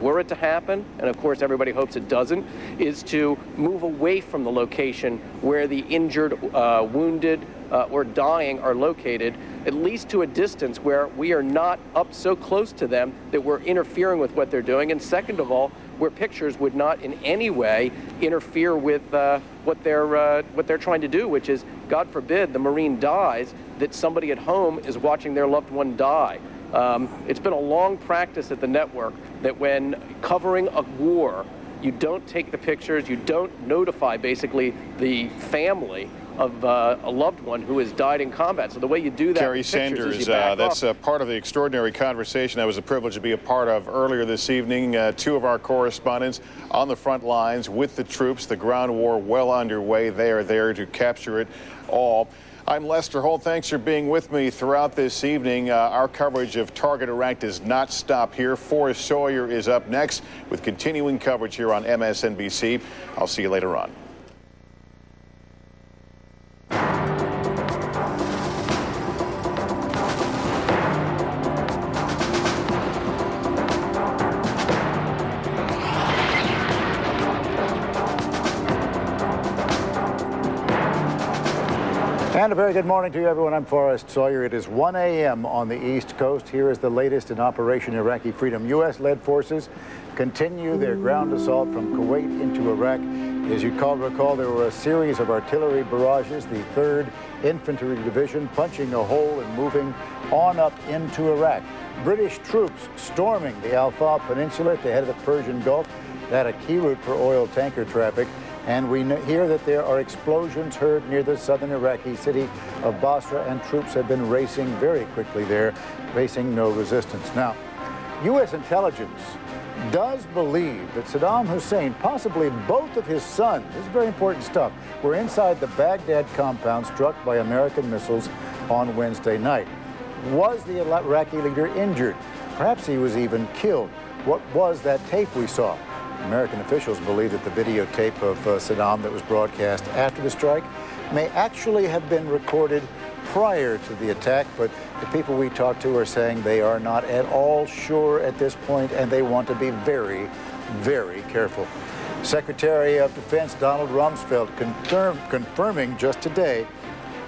were it to happen, and of course everybody hopes it doesn't, is to move away from the location where the injured, wounded, or dying are located, at least to a distance where we are not up so close to them that we're interfering with what they're doing, and second of all, where pictures would not in any way interfere with what they're trying to do, which is, God forbid, the Marine dies, that somebody at home is watching their loved one die. It's been a long practice at the network that when covering a war, you don't take the pictures, you don't notify basically the family of a loved one who has died in combat. So the way you do that, Kerry Sanders, that's part of the extraordinary conversation I was a privilege to be a part of earlier this evening. Two of our correspondents on the front lines with the troops, the ground war well underway. They are there to capture it all. I'm Lester Holt. Thanks for being with me throughout this evening. Our coverage of Target Iraq does not stop here. Forrest Sawyer is up next with continuing coverage here on MSNBC. I'll see you later on. And a very good morning to you, everyone. I'm Forrest Sawyer. It is 1 a.m. on the East Coast. Here is the latest in Operation Iraqi Freedom. U.S.-led forces continue their ground assault from Kuwait into Iraq. As you recall, there were a series of artillery barrages, the 3rd Infantry Division punching a hole and moving on up into Iraq. British troops storming the Al-Faw Peninsula at the head of the Persian Gulf. That a key route for oil tanker traffic. And we hear that there are explosions heard near the southern Iraqi city of Basra, and troops have been racing very quickly there, facing no resistance. Now, U.S. intelligence does believe that Saddam Hussein, possibly both of his sons, this is very important stuff, were inside the Baghdad compound struck by American missiles on Wednesday night. Was the Iraqi leader injured? Perhaps he was even killed. What was that tape we saw? American officials believe that the videotape of Saddam that was broadcast after the strike may actually have been recorded prior to the attack, but the people we talked to are saying they are not at all sure at this point, and they want to be very, very careful. Secretary of Defense Donald Rumsfeld confirming just today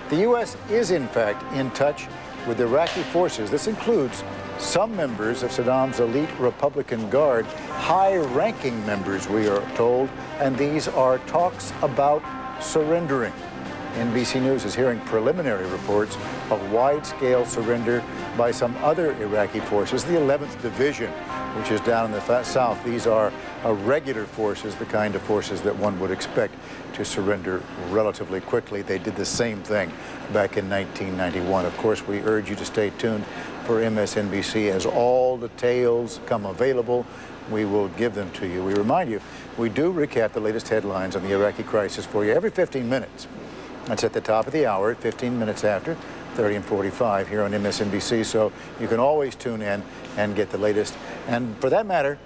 the U.S. is in fact in touch with Iraqi forces. This includes some members of Saddam's elite Republican Guard, high-ranking members, we are told, and these are talks about surrendering. NBC News is hearing preliminary reports of wide-scale surrender by some other Iraqi forces, the 11th Division, which is down in the south. These are regular forces, the kind of forces that one would expect to surrender relatively quickly. They did the same thing back in 1991. Of course, we urge you to stay tuned for MSNBC. As all details come available, we will give them to you. We remind you, we do recap the latest headlines on the Iraqi crisis for you every 15 minutes. That's at the top of the hour, at 15 minutes after, 30 and 45 here on MSNBC. So you can always tune in and get the latest. And for that matter,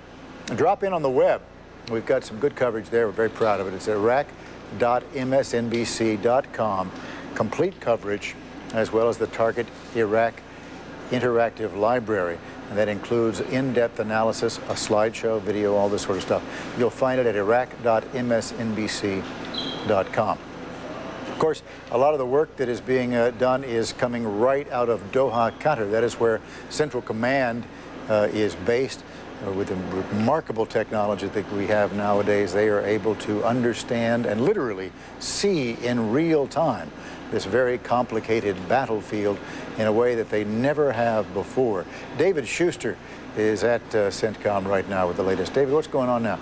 drop in on the web. We've got some good coverage there. We're very proud of it. It's iraq.msnbc.com. Complete coverage, as well as the Target Iraq Interactive Library. And that includes in-depth analysis, a slideshow, video, all this sort of stuff. You'll find it at iraq.msnbc.com. Of course, a lot of the work that is being done is coming right out of Doha, Qatar. That is where Central Command is based. With the remarkable technology that we have nowadays, they are able to understand and literally see in real time this very complicated battlefield in a way that they never have before. David Schuster is at CENTCOM right now with the latest. David, what's going on now?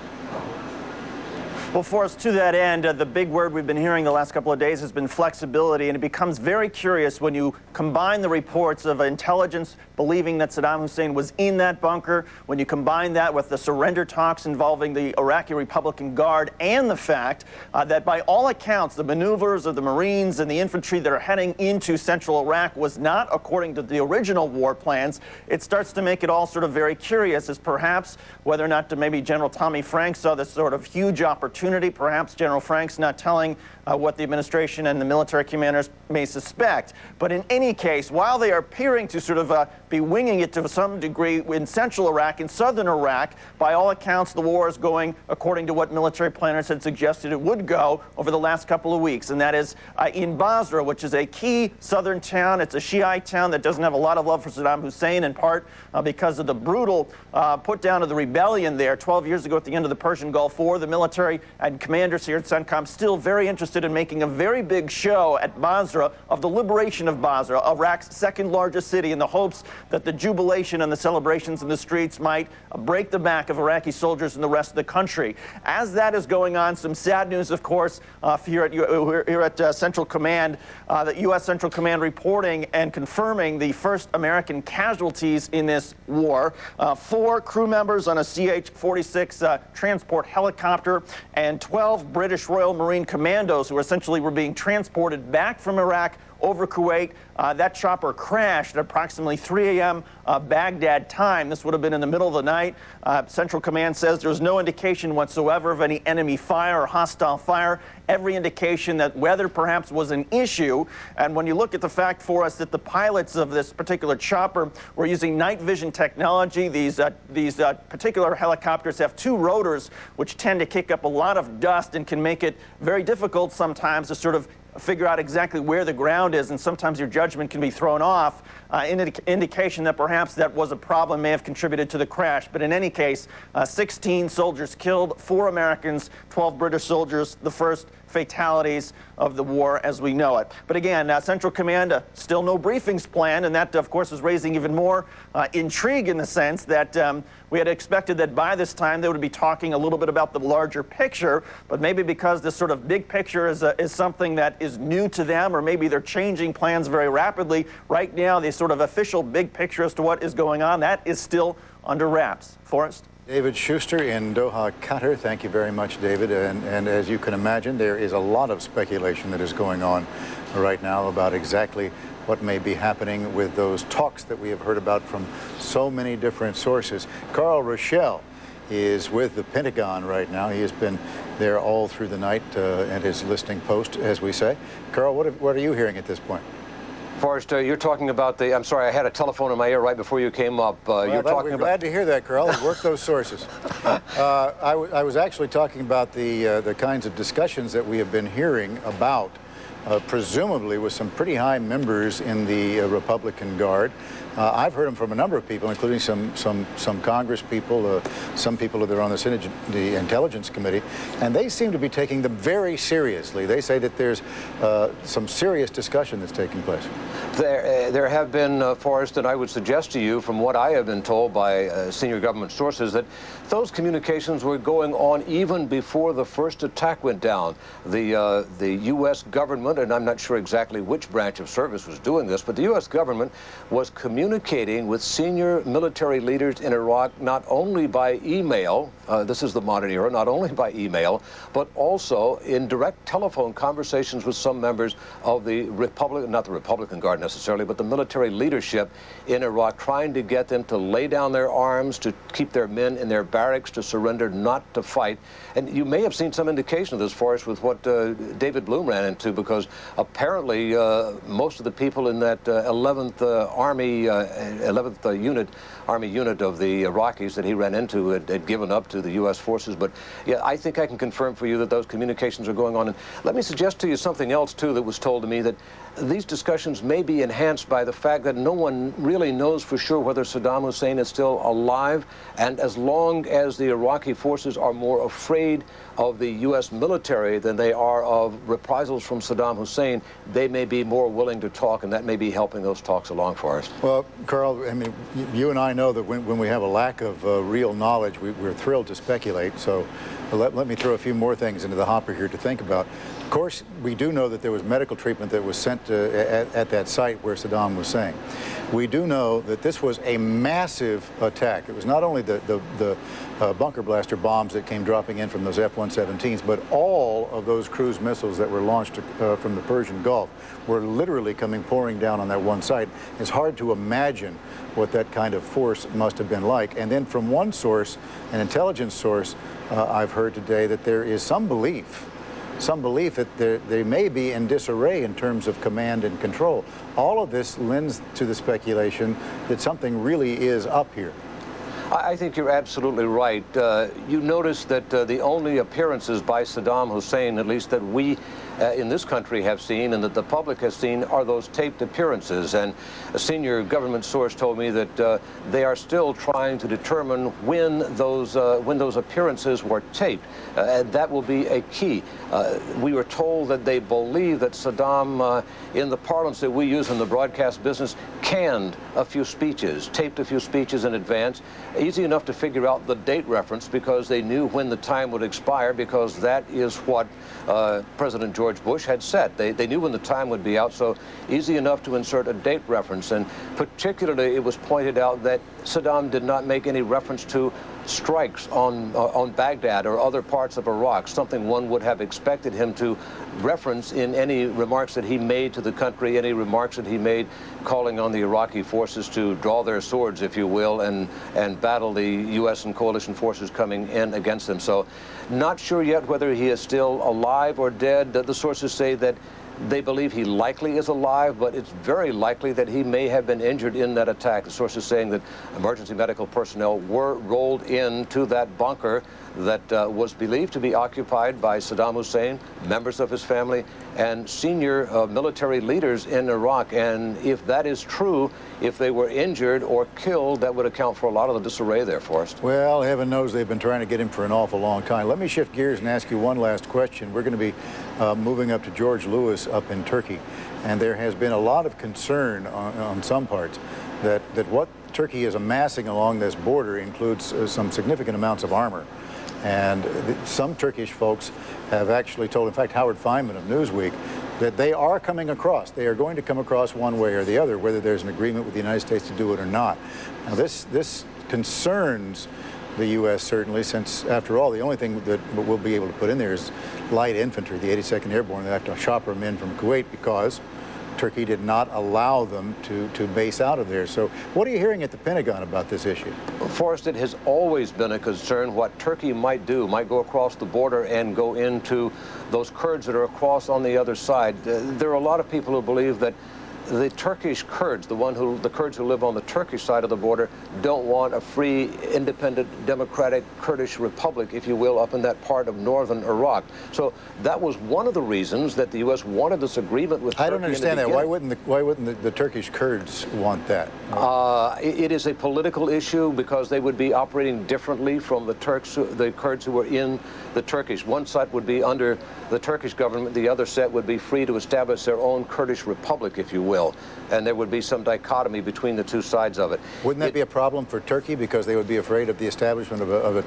Well, Forrest, to that end, the big word we've been hearing the last couple of days has been flexibility, and it becomes very curious when you combine the reports of intelligence believing that Saddam Hussein was in that bunker, when you combine that with the surrender talks involving the Iraqi Republican Guard, and the fact that by all accounts, the maneuvers of the Marines and the infantry that are heading into central Iraq was not according to the original war plans. It starts to make it all sort of very curious as perhaps whether or not maybe General Tommy Franks saw this sort of huge opportunity. Perhaps General Franks not telling what the administration and the military commanders may suspect. But in any case, while they are appearing to sort of be winging it to some degree in central Iraq, in southern Iraq, by all accounts, the war is going according to what military planners had suggested it would go over the last couple of weeks, and that is in Basra, which is a key southern town. It's a Shiite town that doesn't have a lot of love for Saddam Hussein, in part because of the brutal put down of the rebellion there 12 years ago at the end of the Persian Gulf War. The military and commanders here at CENTCOM still very interested in making a very big show at Basra of the liberation of Basra, Iraq's second largest city, in the hopes that the jubilation and the celebrations in the streets might break the back of Iraqi soldiers and the rest of the country. As that is going on, some sad news, of course, here at Central Command, the U.S. Central Command reporting and confirming the first American casualties in this war. 4 crew members on a CH-46 transport helicopter and 12 British Royal Marine Commandos who essentially were being transported back from Iraq over Kuwait. That chopper crashed at approximately 3 a.m. Baghdad time. This would have been in the middle of the night. Central Command says there's no indication whatsoever of any enemy fire or hostile fire. Every indication that weather perhaps was an issue. And when you look at the fact for us that the pilots of this particular chopper were using night vision technology, these particular helicopters have 2 rotors which tend to kick up a lot of dust and can make it very difficult sometimes to sort of figure out exactly where the ground is, and sometimes your judgment can be thrown off. Indication that perhaps that was a problem may have contributed to the crash. But in any case, 16 soldiers killed, 4 Americans, 12 British soldiers, the first fatalities of the war as we know it. But again, Central Command, still no briefings planned, and that, of course, is raising even more intrigue in the sense that we had expected that by this time they would be talking a little bit about the larger picture, but maybe because this sort of big picture is something that is new to them, or maybe they're changing plans very rapidly. Right now, the sort of official big picture as to what is going on, that is still under wraps. Forrest? David Schuster in Doha, Qatar. Thank you very much, David. And as you can imagine, there is a lot of speculation that is going on right now about exactly what may be happening with those talks that we have heard about from so many different sources. Carl Rochelle is with the Pentagon right now. He has been there all through the night at his listening post, as we say. Carl, what are you hearing at this point? Forrest, you're talking about the, I'm sorry, I had a telephone in my ear right before you came up. You're talking we're about... glad to hear that, Carl. Work those sources. I was actually talking about the kinds of discussions that we have been hearing about, presumably with some pretty high members in the Republican Guard. I've heard them from a number of people, including some Congress people, some people that are on the Intelligence Committee, and they seem to be taking them very seriously. They say that there's some serious discussion that's taking place. There have been, Forrest, and I would suggest to you, from what I have been told by senior government sources, that those communications were going on even before the first attack went down. The U.S. government, and I'm not sure exactly which branch of service was doing this, but the U.S. government was communicating with senior military leaders in Iraq not only by email, this is the modern era, not only by email, but also in direct telephone conversations with some members of the Republican, not the Republican Guard necessarily, but the military leadership in Iraq, trying to get them to lay down their arms, to keep their men in their barracks, to surrender, not to fight. And you may have seen some indication of this, Forrest, with what David Bloom ran into, because apparently most of the people in that 11th Army unit of the Iraqis that he ran into had given up to the U.S. forces. But yeah, I think I can confirm for you that those communications are going on. And let me suggest to you something else, too, that was told to me, that these discussions may be enhanced by the fact that no one really knows for sure whether Saddam Hussein is still alive. And as long as the Iraqi forces are more afraid of the U.S. military than they are of reprisals from Saddam Hussein, they may be more willing to talk, and that may be helping those talks along for us. Well, Carl, I mean, you and I know that when we have a lack of real knowledge, we're thrilled to speculate. So let me throw a few more things into the hopper here to think about. Of course, we do know that there was medical treatment that was sent at that site where Saddam was saying. We do know that this was a massive attack. It was not only the bunker blaster bombs that came dropping in from those F-117s, but all of those cruise missiles that were launched from the Persian Gulf were literally pouring down on that one site. It's hard to imagine what that kind of force must have been like. And then from one source, an intelligence source, I've heard today that there is some belief some belief that they may be in disarray in terms of command and control. All of this lends to the speculation that something really is up here. I think you're absolutely right. You notice that the only appearances by Saddam Hussein, at least that we in this country have seen and that the public has seen, are those taped appearances. And a senior government source told me that they are still trying to determine when those appearances were taped. And that will be a key. We were told that they believe that Saddam, in the parlance that we use in the broadcast business, canned a few speeches, taped a few speeches in advance. Easy enough to figure out the date reference because they knew when the time would expire, because that is what President George Bush had set. They knew when the time would be out, so easy enough to insert a date reference. And particularly, it was pointed out that Saddam did not make any reference to strikes on Baghdad or other parts of Iraq, something one would have expected him to reference in any remarks that he made to the country, any remarks that he made calling on the Iraqi forces to draw their swords, if you will, and battle the U.S. and coalition forces coming in against them. So not sure yet whether he is still alive or dead. The sources say that they believe he likely is alive, but it's very likely that he may have been injured in that attack. The source is saying that emergency medical personnel were rolled into that bunker that was believed to be occupied by Saddam Hussein, members of his family, and senior military leaders in Iraq. And if that is true, if they were injured or killed, that would account for a lot of the disarray there, Forrest. Well, heaven knows they've been trying to get him for an awful long time. Let me shift gears and ask you one last question. We're going to be moving up to George Lewis up in Turkey, and there has been a lot of concern on some parts that what Turkey is amassing along this border includes some significant amounts of armor. And some Turkish folks have actually told, in fact, Howard Feynman of Newsweek, that they are coming across. They are going to come across one way or the other, whether there's an agreement with the United States to do it or not. Now, this concerns the U.S. certainly, since, after all, the only thing that we'll be able to put in there is light infantry, the 82nd Airborne. They have to chopper them in from Kuwait because Turkey did not allow them to base out of there. So what are you hearing at the Pentagon about this issue? Forrest, it has always been a concern what Turkey might do, might go across the border and go into those Kurds that are across on the other side. There are a lot of people who believe that the Turkish Kurds, the Kurds who live on the Turkish side of the border, don't want a free, independent, democratic Kurdish republic, if you will, up in that part of northern Iraq. So that was one of the reasons that the U.S. wanted this agreement with Turkey. I don't understand that. Why wouldn't the Turkish Kurds want that? It is a political issue because they would be operating differently from the Kurds who were in the Turkish. One set would be under the Turkish government, the other set would be free to establish their own Kurdish republic, if you will, and there would be some dichotomy between the two sides of it. Wouldn't that be a problem for Turkey because they would be afraid of the establishment of a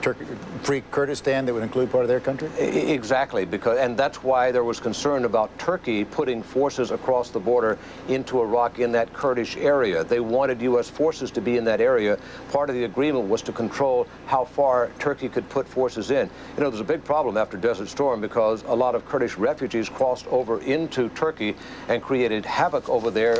free Kurdistan that would include part of their country? Exactly, and that's why there was concern about Turkey putting forces across the border into Iraq in that Kurdish area. They wanted U.S. forces to be in that area. Part of the agreement was to control how far Turkey could put forces in. You know, there's a big problem after Desert Storm because a lot of Kurdish refugees crossed over into Turkey and created havoc over there,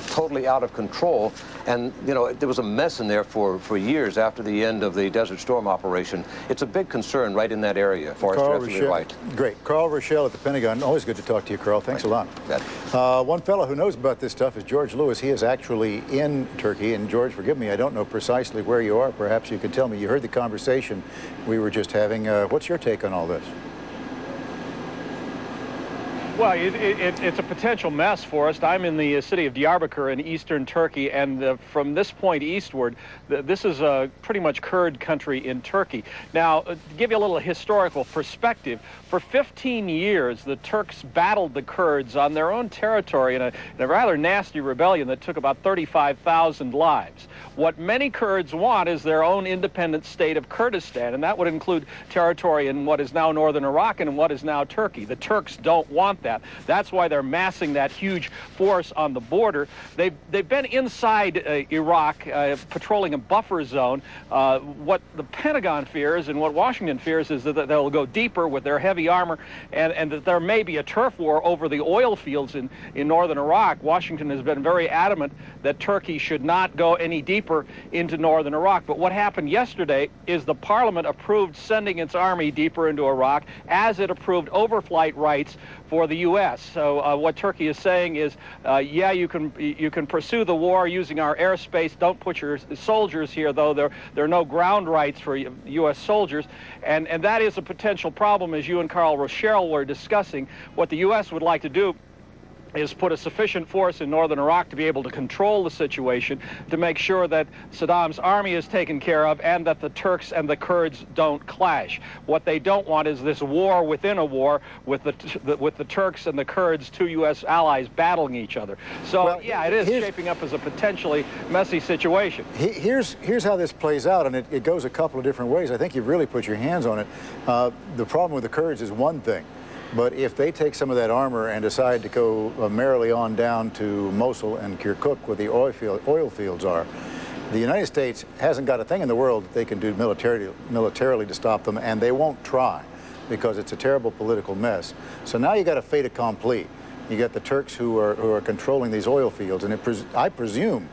totally out of control. And, you know, there was a mess in there for years after the end of the Desert Storm operation. It's a big concern right in that area. Forrest, you're absolutely right. Great. Carl Rochelle at the Pentagon. Always good to talk to you, Carl. Thanks a lot. One fellow who knows about this stuff is George Lewis. He is actually in Turkey. And George, forgive me, I don't know precisely where you are. Perhaps you could tell me. You heard the conversation we were just having. What's your take on all this? Well, it's a potential mess, Forrest. I'm in the city of Diyarbakir in eastern Turkey, and from this point eastward, this is pretty much Kurd country in Turkey. Now, to give you a little historical perspective, for 15 years, the Turks battled the Kurds on their own territory in a rather nasty rebellion that took about 35,000 lives. What many Kurds want is their own independent state of Kurdistan, and that would include territory in what is now northern Iraq and what is now Turkey. The Turks don't want that. That's why they're massing that huge force on the border. They've been inside Iraq, patrolling a buffer zone. What the Pentagon fears and what Washington fears is that they'll go deeper with their heavy armor, and that there may be a turf war over the oil fields in northern Iraq. Washington has been very adamant that Turkey should not go any deeper into northern Iraq. But what happened yesterday is the parliament approved sending its army deeper into Iraq, as it approved overflight rights for the U.S. So what Turkey is saying is, yeah, you can pursue the war using our airspace. Don't put your soldiers here, though. There are no ground rights for U.S. soldiers, and that is a potential problem, as you and Carl Rochelle were discussing. What the U.S. would like to do is put a sufficient force in northern Iraq to be able to control the situation, to make sure that Saddam's army is taken care of and that the Turks and the Kurds don't clash. What they don't want is this war within a war with the Turks and the Kurds, two U.S. allies, battling each other. So, well, yeah, it is shaping up as a potentially messy situation. Here's how this plays out, and it goes a couple of different ways. I think you've really put your hands on it. The problem with the Kurds is one thing. But if they take some of that armor and decide to go merrily on down to Mosul and Kirkuk, where the oil fields are, the United States hasn't got a thing in the world that they can do militarily to stop them, and they won't try because it's a terrible political mess. So now you got a fait accompli. You got the Turks who are controlling these oil fields, and I presume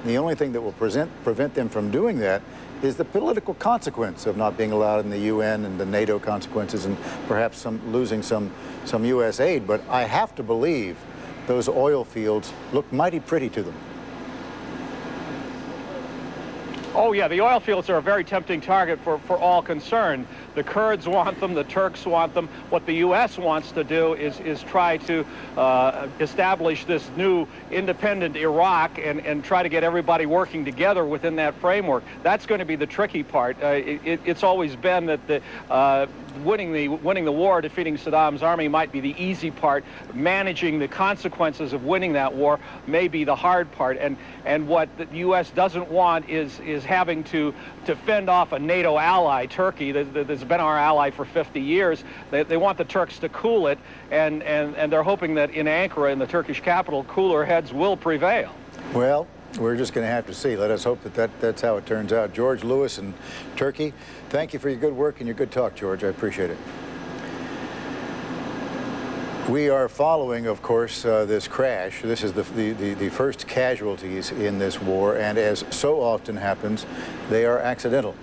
the only thing that will prevent them from doing that is the political consequence of not being allowed in the UN and the NATO consequences, and perhaps losing some U.S. aid. But I have to believe those oil fields look mighty pretty to them. Oh, yeah, the oil fields are a very tempting target for all concerned. The Kurds want them, the Turks want them. What the U.S. wants to do is try to establish this new independent Iraq and try to get everybody working together within that framework. That's going to be the tricky part. It's always been that winning the war, defeating Saddam's army, might be the easy part. Managing the consequences of winning that war may be the hard part. And what the U.S. doesn't want is having to fend off a NATO ally, Turkey, that's been our ally for 50 years. They want the Turks to cool it, and they're hoping that in Ankara, in the Turkish capital, cooler heads will prevail. Well, we're just going to have to see. Let us hope that's how it turns out. George Lewis in Turkey, thank you for your good work and your good talk, George. I appreciate it. We are following, of course, this crash. This is the first casualties in this war, and as so often happens, they are accidental.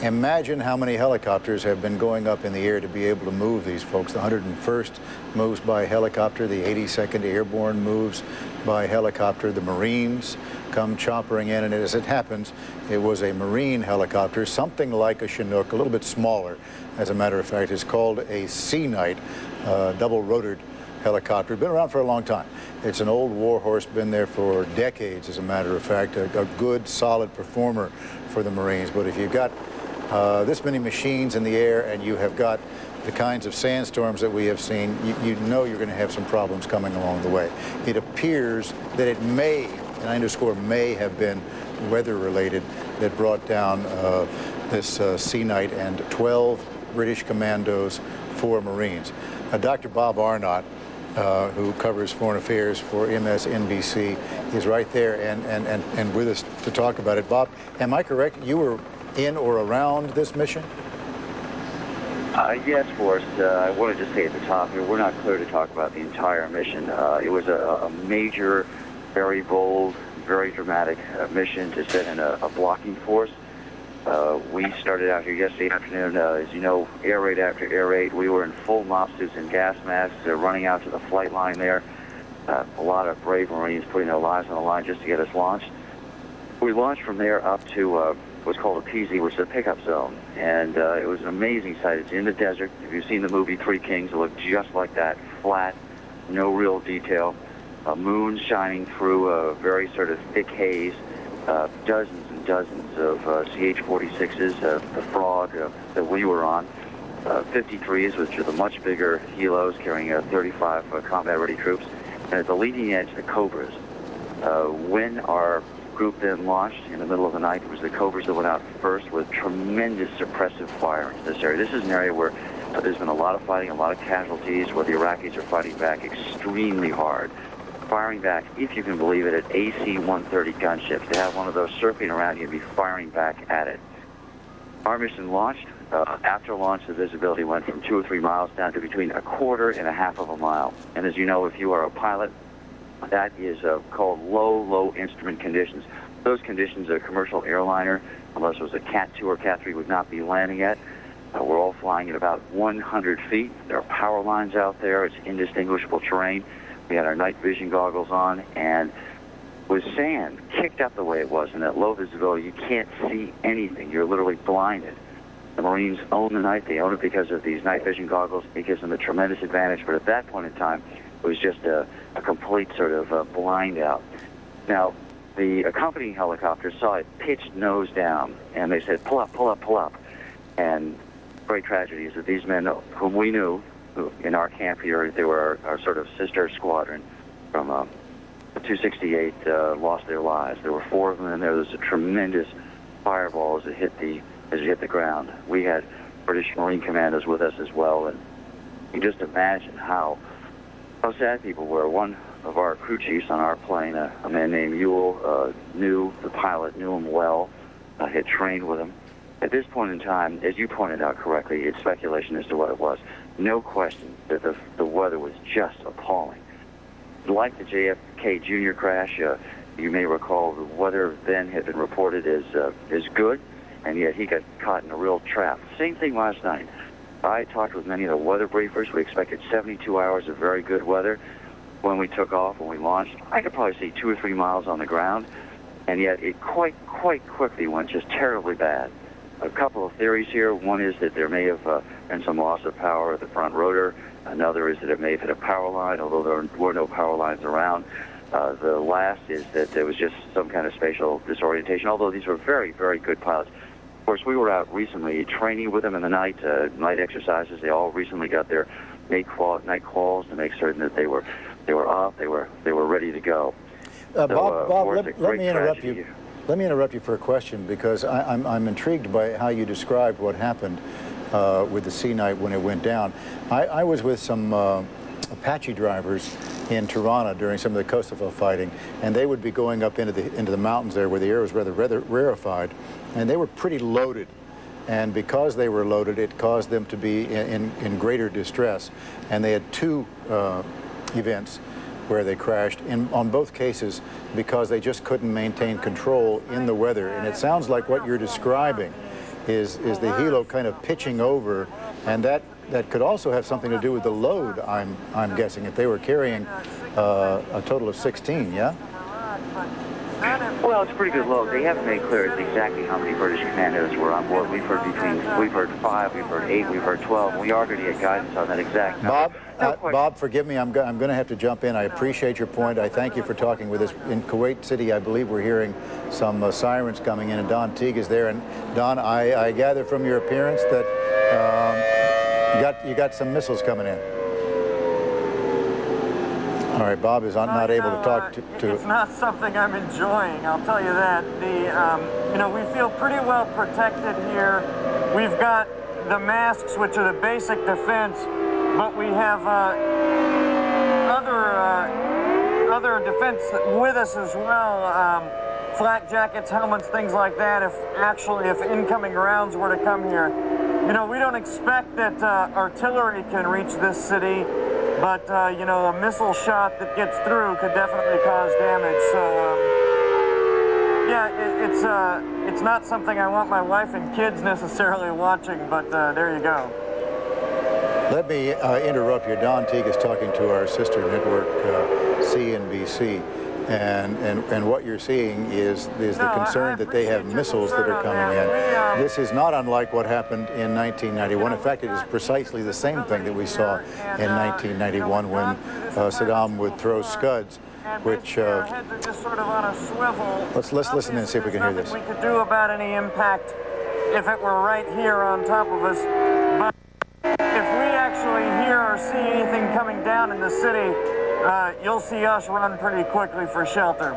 Imagine how many helicopters have been going up in the air to be able to move these folks. The 101st moves by helicopter. The 82nd Airborne moves by helicopter. The Marines come choppering in, and as it happens, it was a Marine helicopter, something like a Chinook, a little bit smaller, as a matter of fact. It's called a Sea Knight, double-rotored helicopter. Been around for a long time. It's an old war horse, been there for decades, as a matter of fact, a good, solid performer for the Marines. But if you've got this many machines in the air and you have got the kinds of sandstorms that we have seen, you know you're going to have some problems coming along the way. It appears that it may, and I underscore may, have been weather-related that brought down this Sea Knight and 12 British commandos, 4 Marines. Dr. Bob Arnott, who covers foreign affairs for NBC, is right there and with us to talk about it. Bob, am I correct? You were in or around this mission? Yes, Forrest. I wanted to say at the top here, we're not clear to talk about the entire mission. It was a major, very bold, very dramatic mission to set in a blocking force. We started out here yesterday afternoon. As you know, air raid after air raid. We were in full mop suits and gas masks, running out to the flight line there. A lot of brave Marines putting their lives on the line just to get us launched. We launched from there up to what's called a PZ, which is a pickup zone. And it was an amazing sight. It's in the desert. If you've seen the movie Three Kings, it looked just like that. Flat, no real detail. A moon shining through a very sort of thick haze. Dozens and dozens of CH-46s, the Frog that we were on. 53s, which are the much bigger helos carrying 35 combat-ready troops. And at the leading edge, the Cobras. When our group then launched in the middle of the night, it was the Cobras that went out first with tremendous suppressive fire into this area. This is an area where There's been a lot of fighting, a lot of casualties, where the Iraqis are fighting back extremely hard. Firing back, if you can believe it, at AC-130 gunships. To have one of those circling around you and be firing back at it. Our mission launched. After launch, the visibility went from 2 or 3 miles down to between 1/4 and 1/2 of a mile. And as you know, if you are a pilot, that is called low instrument conditions. Those conditions, a commercial airliner, unless it was a Cat 2 or Cat 3, would not be landing at. We're all flying at about 100 feet. There are power lines out there. It's indistinguishable terrain. We had our night vision goggles on, and with sand kicked up the way it was in that low visibility, you can't see anything. You're literally blinded. The Marines own the night. They own it because of these night vision goggles. It gives them a tremendous advantage, but at that point in time, it was just a complete sort of blind out. Now, the accompanying helicopter saw it pitched nose down, and they said, pull up, pull up, pull up. And great tragedy is that these men, whom we knew, who in our camp here, they were our sort of sister squadron from 268, lost their lives. There were 4 of them, and there was a tremendous fireball as it hit the ground. We had British Marine commandos with us as well, and you just imagine how sad people were. One of our crew chiefs on our plane, a man named Ewell, knew the pilot, knew him well, had trained with him. At this point in time, as you pointed out correctly, it's speculation as to what it was. No question that the weather was just appalling. Like the JFK Jr. crash, you may recall the weather then had been reported as good, and yet he got caught in a real trap. Same thing last night. I talked with many of the weather briefers. We expected 72 hours of very good weather. When we took off, when we launched, I could probably see 2 or 3 miles on the ground, and yet it quite quickly went just terribly bad. A couple of theories here. One is that there may have been some loss of power at the front rotor. Another is that it may have hit a power line, although there were no power lines around. The last is that there was just some kind of spatial disorientation, although these were very good pilots. Of course, we were out recently training with them in the night exercises. They all recently got their night calls to make certain that they were up, they were ready to go. Bob, let me interrupt you. Let me interrupt you for a question, because I'm intrigued by how you described what happened with the Sea Knight when it went down. I was with some Apache drivers in Tirana during some of the Kosovo fighting, and they would be going up into the mountains there where the air was rather rarefied, and they were pretty loaded. And because they were loaded, it caused them to be in greater distress. And they had 2 events where they crashed, on both cases, because they just couldn't maintain control in the weather. And it sounds like what you're describing is the helo kind of pitching over, and that could also have something to do with the load, I'm guessing, if they were carrying a total of 16, yeah? Well, it's a pretty good load. They haven't made clear exactly how many British commandos were on board. We've heard 5, we've heard 8, we've heard 12. We are going to get guidance on that exact number. Bob, forgive me. I'm going to have to jump in. I appreciate your point. I thank you for talking with us. In Kuwait City, I believe we're hearing some sirens coming in, and Don Teague is there. And Don, I gather from your appearance that you got some missiles coming in. All right, Bob is not able to talk to. It's not something I'm enjoying, I'll tell you that. We feel pretty well protected here. We've got the masks, which are the basic defense, but we have other defense with us as well. Flak jackets, helmets, things like that. If incoming rounds were to come here, we don't expect that artillery can reach this city. But, a missile shot that gets through could definitely cause damage. So, it's not something I want my wife and kids necessarily watching, but there you go. Let me interrupt you. Don Teague is talking to our sister network, NBC. And what you're seeing is the concern that they have missiles that are coming in. This is not unlike what happened in 1991. In fact, it is precisely the same thing that we saw in 1991 when Saddam would throw Scuds, which let's listen and see if we can hear this. We could do about any impact if it were right here on top of us. But if we actually hear or see anything coming down in the city, you'll see us run pretty quickly for shelter.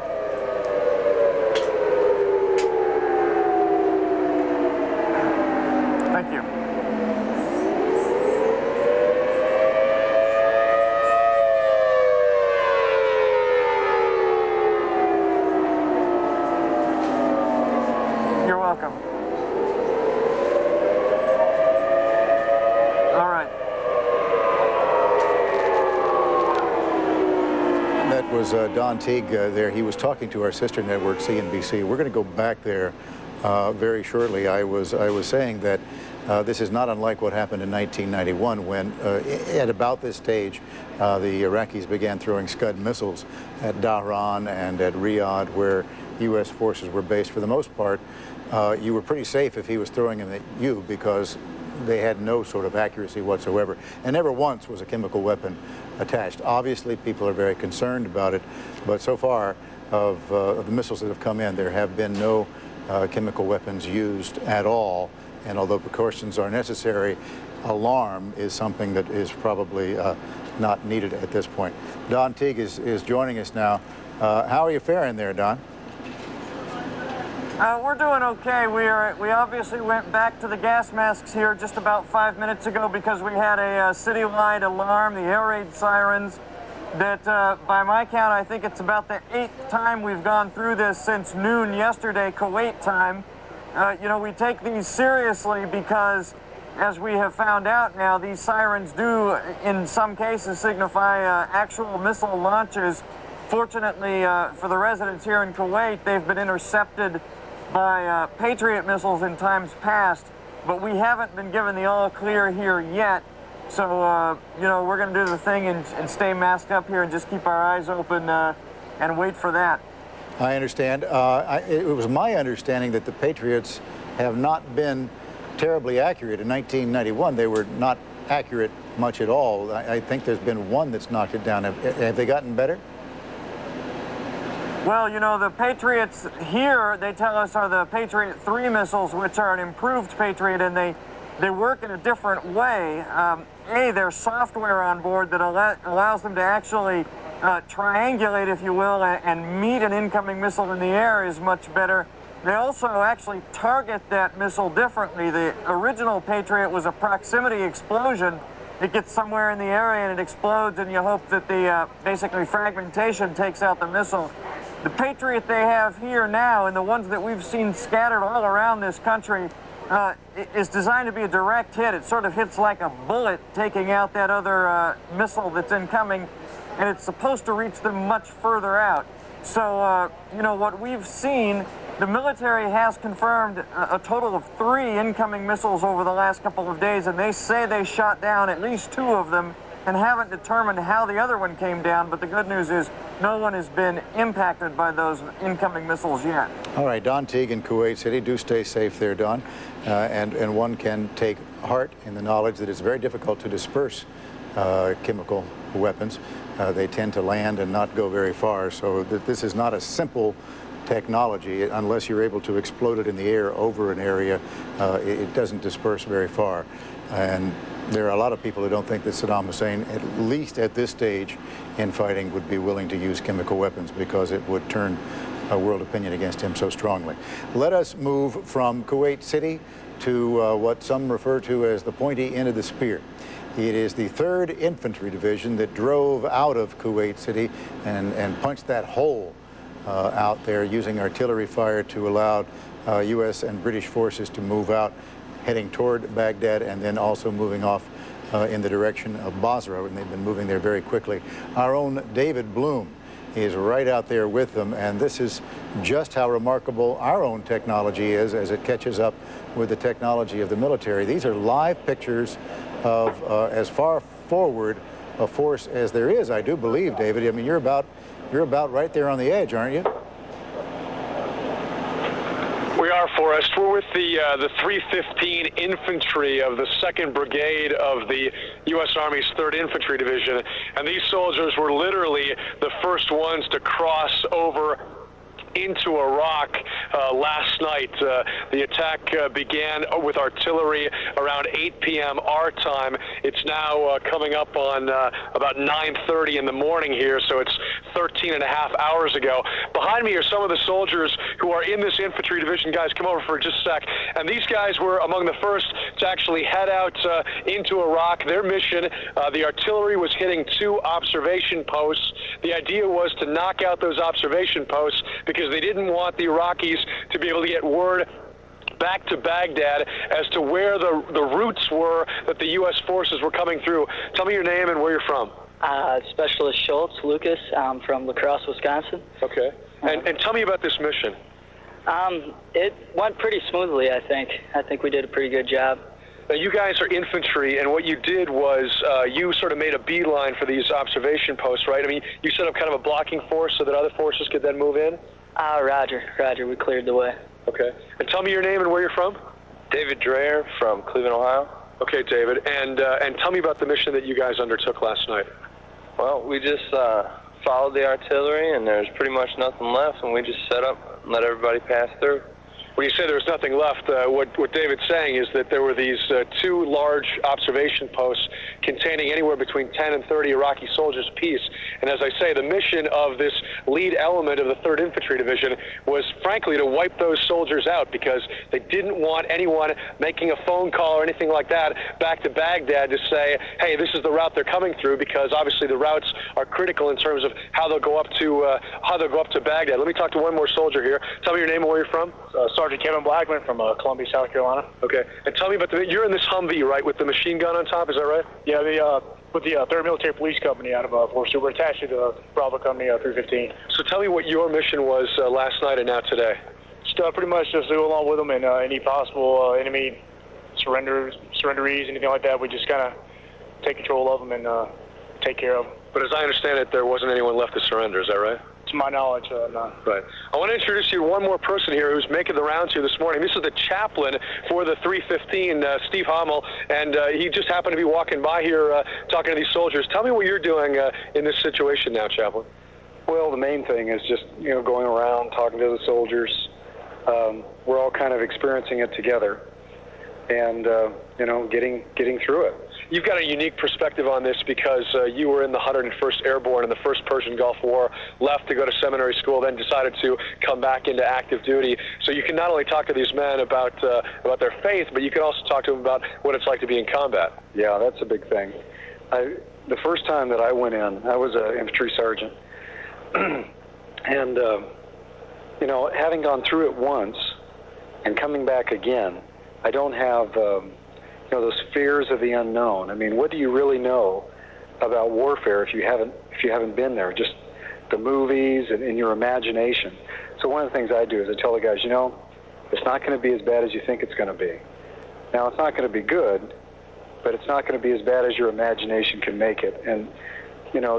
Thank you. was Don Teague there. He was talking to our sister network, CNBC. We're going to go back there very shortly. I was saying that this is not unlike what happened in 1991 when, at about this stage, the Iraqis began throwing Scud missiles at Dhahran and at Riyadh, where U.S. forces were based. For the most part, you were pretty safe if he was throwing them at you because they had no sort of accuracy whatsoever, and never once was a chemical weapon attached. Obviously, people are very concerned about it, but so far of the missiles that have come in, there have been no chemical weapons used at all. And although precautions are necessary, alarm is something that is probably not needed at this point. Don Teague is joining us now. How are you faring there, Don? We're doing okay. We obviously went back to the gas masks here just about 5 minutes ago because we had a citywide alarm, the air raid sirens, that by my count, I think it's about the 8th time we've gone through this since noon yesterday, Kuwait time. You know, we take these seriously because, as we have found out now, these sirens do, in some cases, signify actual missile launches. Fortunately, for the residents here in Kuwait, they've been intercepted by Patriot missiles in times past, but we haven't been given the all clear here yet. So, you know, we're going to do the thing and stay masked up here and just keep our eyes open and wait for that. I understand. It was my understanding that the Patriots have not been terribly accurate. In 1991, they were not accurate much at all. I think there's been one that's knocked it down. Have they gotten better? Well, you know, the Patriots here, they tell us, are the Patriot 3 missiles, which are an improved Patriot, and they work in a different way. There's software on board that allows them to actually triangulate, if you will, and meet an incoming missile in the air is much better. They also actually target that missile differently. The original Patriot was a proximity explosion. It gets somewhere in the area and it explodes, and you hope that the basically fragmentation takes out the missile. The Patriot they have here now, and the ones that we've seen scattered all around this country, is designed to be a direct hit. It sort of hits like a bullet, taking out that other missile that's incoming, and it's supposed to reach them much further out. So, you know, what we've seen, the military has confirmed a total of 3 incoming missiles over the last couple of days, and they say they shot down at least 2 of them and haven't determined how the other one came down, but the good news is no one has been impacted by those incoming missiles yet. All right, Don Teague in Kuwait City. Do stay safe there, Don. And one can take heart in the knowledge that it's very difficult to disperse chemical weapons. They tend to land and not go very far, so this is not a simple technology. Unless you're able to explode it in the air over an area, it doesn't disperse very far. And there are a lot of people who don't think that Saddam Hussein, at least at this stage in fighting, would be willing to use chemical weapons because it would turn world opinion against him so strongly. Let us move from Kuwait City to what some refer to as the pointy end of the spear. It is the 3rd Infantry Division that drove out of Kuwait City and punched that hole out there using artillery fire to allow U.S. and British forces to move out, heading toward Baghdad and then also moving off in the direction of Basra, and they've been moving there very quickly. Our own David Bloom is right out there with them, and this is just how remarkable our own technology is as it catches up with the technology of the military. These are live pictures of as far forward a force as there is, I do believe, David. I mean, you're about right there on the edge, aren't you? We are, Forrest. We're with the 315 Infantry of the 2nd Brigade of the U.S. Army's 3rd Infantry Division, and these soldiers were literally the first ones to cross over into Iraq last night. The attack began with artillery around 8 p.m. our time. It's now coming up on about 9:30 in the morning here, so it's 13 and a half hours ago. Behind me are some of the soldiers who are in this infantry division. Guys, come over for just a sec. And these guys were among the first to actually head out into Iraq. Their mission, the artillery was hitting 2 observation posts. The idea was to knock out those observation posts because they didn't want the Iraqis to be able to get word back to Baghdad as to where the routes were that the U.S. forces were coming through. Tell me your name and where you're from. Specialist Schultz, Lucas, from La Crosse, Wisconsin. Okay. And tell me about this mission. It went pretty smoothly, I think. I think we did a pretty good job. Now, you guys are infantry, and what you did was you sort of made a beeline for these observation posts, right? I mean, you set up kind of a blocking force so that other forces could then move in? Roger. We cleared the way. Okay. And tell me your name and where you're from? David Dreyer from Cleveland, Ohio. Okay, David. And tell me about the mission that you guys undertook last night. Well, we just followed the artillery, and there's pretty much nothing left, and we just set up and let everybody pass through. When you say there was nothing left, what David's saying is that there were these two large observation posts containing anywhere between 10 and 30 Iraqi soldiers apiece. And as I say, the mission of this lead element of the 3rd Infantry Division was, frankly, to wipe those soldiers out because they didn't want anyone making a phone call or anything like that back to Baghdad to say, hey, this is the route they're coming through, because obviously the routes are critical in terms of how they'll go up to Baghdad. Let me talk to one more soldier here. Tell me your name and where you're from. Sergeant Kevin Blackman from Columbia, South Carolina. Okay. And tell me about you're in this Humvee, right, with the machine gun on top, is that right? Yeah, with the 3rd Military Police Company out of Fort Stewart. We're attached to the Bravo Company 315. So tell me what your mission was last night and now today. Just pretty much just go along with them and any possible enemy surrenderies, anything like that. We just kind of take control of them and take care of them. But as I understand it, there wasn't anyone left to surrender, is that right? To my knowledge, no. Right. I want to introduce you to one more person here who's making the rounds here this morning. This is the chaplain for the 315, Steve Hommel, and he just happened to be walking by here talking to these soldiers. Tell me what you're doing in this situation now, chaplain. Well, the main thing is just, going around, talking to the soldiers. We're all kind of experiencing it together and, getting through it. You've got a unique perspective on this because you were in the 101st Airborne in the First Persian Gulf War, left to go to seminary school, then decided to come back into active duty. So you can not only talk to these men about their faith, but you can also talk to them about what it's like to be in combat. Yeah, that's a big thing. The first time that I went in, I was an infantry sergeant. And, having gone through it once and coming back again, I don't have... those fears of the unknown. I mean, what do you really know about warfare if you haven't been there? Just the movies and your imagination. So one of the things I do is I tell the guys, it's not going to be as bad as you think it's going to be. Now, it's not going to be good, but it's not going to be as bad as your imagination can make it. And,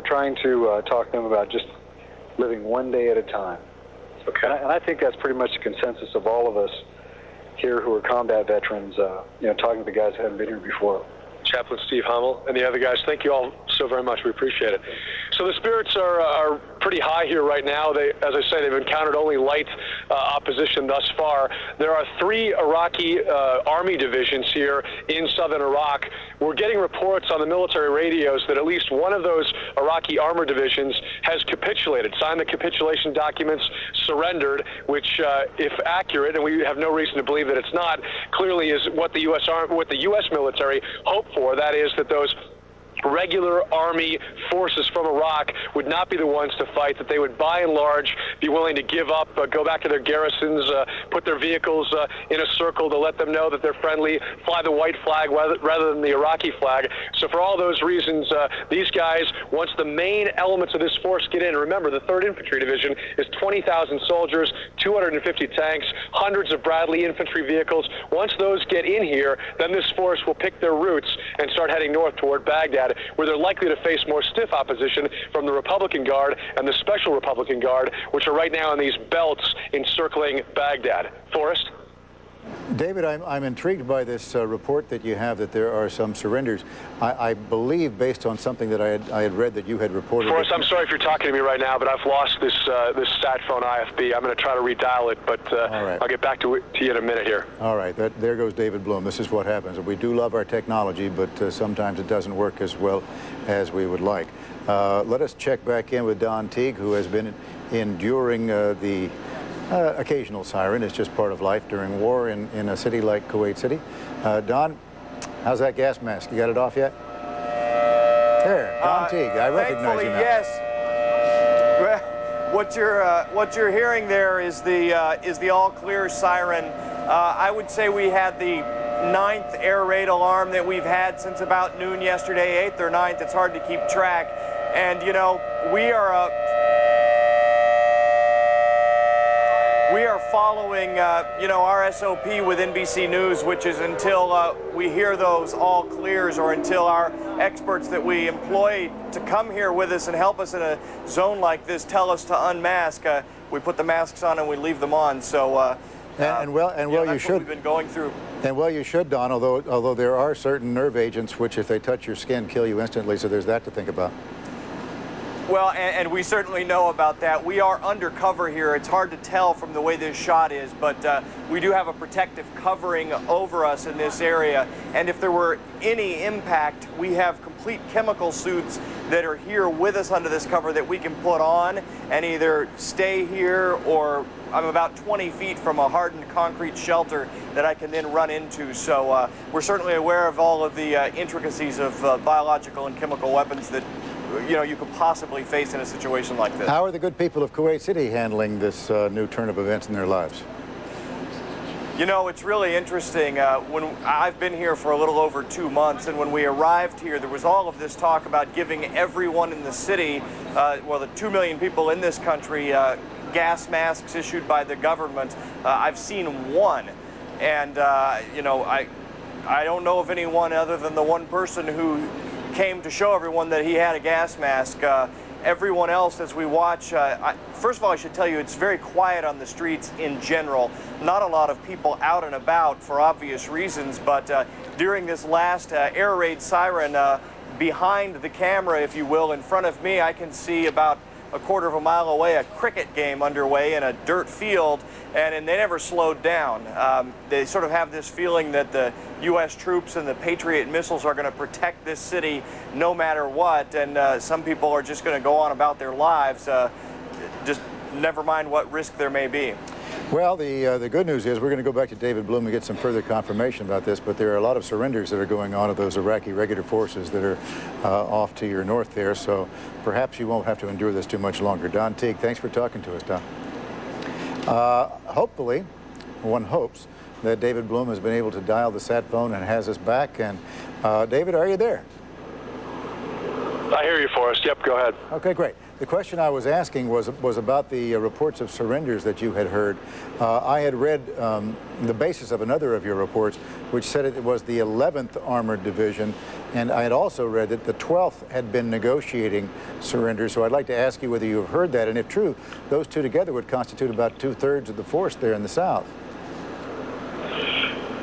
trying to talk to them about just living one day at a time. Okay. And I think that's pretty much the consensus of all of us here who are combat veterans, talking to the guys who haven't been here before. Chaplain Steve Hommel and the other guys, thank you all so very much. We appreciate it. So the spirits are pretty high here right now. As I say, they've encountered only light opposition thus far. There are 3 Iraqi army divisions here in southern Iraq. We're getting reports on the military radios that at least one of those Iraqi armor divisions has capitulated, signed the capitulation documents, surrendered, which, if accurate, and we have no reason to believe that it's not, clearly is what the U.S. military hoped for. That is that those regular army forces from Iraq would not be the ones to fight, that they would by and large be willing to give up, go back to their garrisons, put their vehicles in a circle to let them know that they're friendly, fly the white flag rather than the Iraqi flag. So for all those reasons, these guys, once the main elements of this force get in, remember the 3rd Infantry Division is 20,000 soldiers, 250 tanks, hundreds of Bradley infantry vehicles. Once those get in here, then this force will pick their routes and start heading north toward Baghdad, where they're likely to face more stiff opposition from the Republican Guard and the Special Republican Guard, which are right now in these belts encircling Baghdad. Forrest? David, I'm intrigued by this report that you have that there are some surrenders. I believe, based on something that I had read that you had reported... Forrest, I'm sorry if you're talking to me right now, but I've lost this sat phone IFB. I'm going to try to redial it, but right. I'll get back to you in a minute here. All right. There goes David Bloom. This is what happens. We do love our technology, but sometimes it doesn't work as well as we would like. Let us check back in with Don Teague, who has been enduring the occasional siren. It's just part of life during war in a city like Kuwait City. Don, how's that gas mask? You got it off yet? There, Don Teague. I recognize you now. Yes. What you're hearing there is the all clear siren. I would say we had the 9th air raid alarm that we've had since about noon yesterday, 8th or 9th. It's hard to keep track. And, you know, we are following, you know, our SOP with NBC News, which is until we hear those all clears, or until our experts that we employ to come here with us and help us in a zone like this tell us to unmask. We put the masks on and we leave them on. So, you should. We've been going through. And well, you should, Don. Although there are certain nerve agents which, if they touch your skin, kill you instantly. So there's that to think about. Well, and we certainly know about that. We are undercover here. It's hard to tell from the way this shot is, but we do have a protective covering over us in this area. And if there were any impact, we have complete chemical suits that are here with us under this cover that we can put on and either stay here, or I'm about 20 feet from a hardened concrete shelter that I can then run into. So we're certainly aware of all of the intricacies of biological and chemical weapons that you could possibly face in a situation like this. How are the good people of Kuwait City handling this new turn of events in their lives? You know, it's really interesting. When I've been here for a little over 2 months, and when we arrived here, there was all of this talk about giving everyone in the city, well, the 2 million people in this country, gas masks issued by the government. I've seen one, and you know, I don't know of anyone other than the one person who came to show everyone that he had a gas mask. Everyone else, as we watch, first of all, I should tell you, it's very quiet on the streets in general. Not a lot of people out and about for obvious reasons, but during this last air raid siren, behind the camera, if you will, in front of me, I can see about a quarter of a mile away a cricket game underway in a dirt field, and they never slowed down. They sort of have this feeling that the U.S. troops and the Patriot missiles are going to protect this city no matter what, and some people are just going to go on about their lives, just never mind what risk there may be. Well, the good news is we're going to go back to David Bloom and get some further confirmation about this, but there are a lot of surrenders that are going on of those Iraqi regular forces that are off to your north there, so perhaps you won't have to endure this too much longer. Don Teague, thanks for talking to us, Don. Hopefully, one hopes that David Bloom has been able to dial the sat phone and has us back. And David, are you there? I hear you, Forrest. Yep, go ahead. Okay, great. The question I was asking was about the reports of surrenders that you had heard. I had read the basis of another of your reports, which said it was the 11th Armored Division, and I had also read that the 12th had been negotiating surrenders. So I'd like to ask you whether you have heard that, and if true, those two together would constitute about 2/3 of the force there in the south.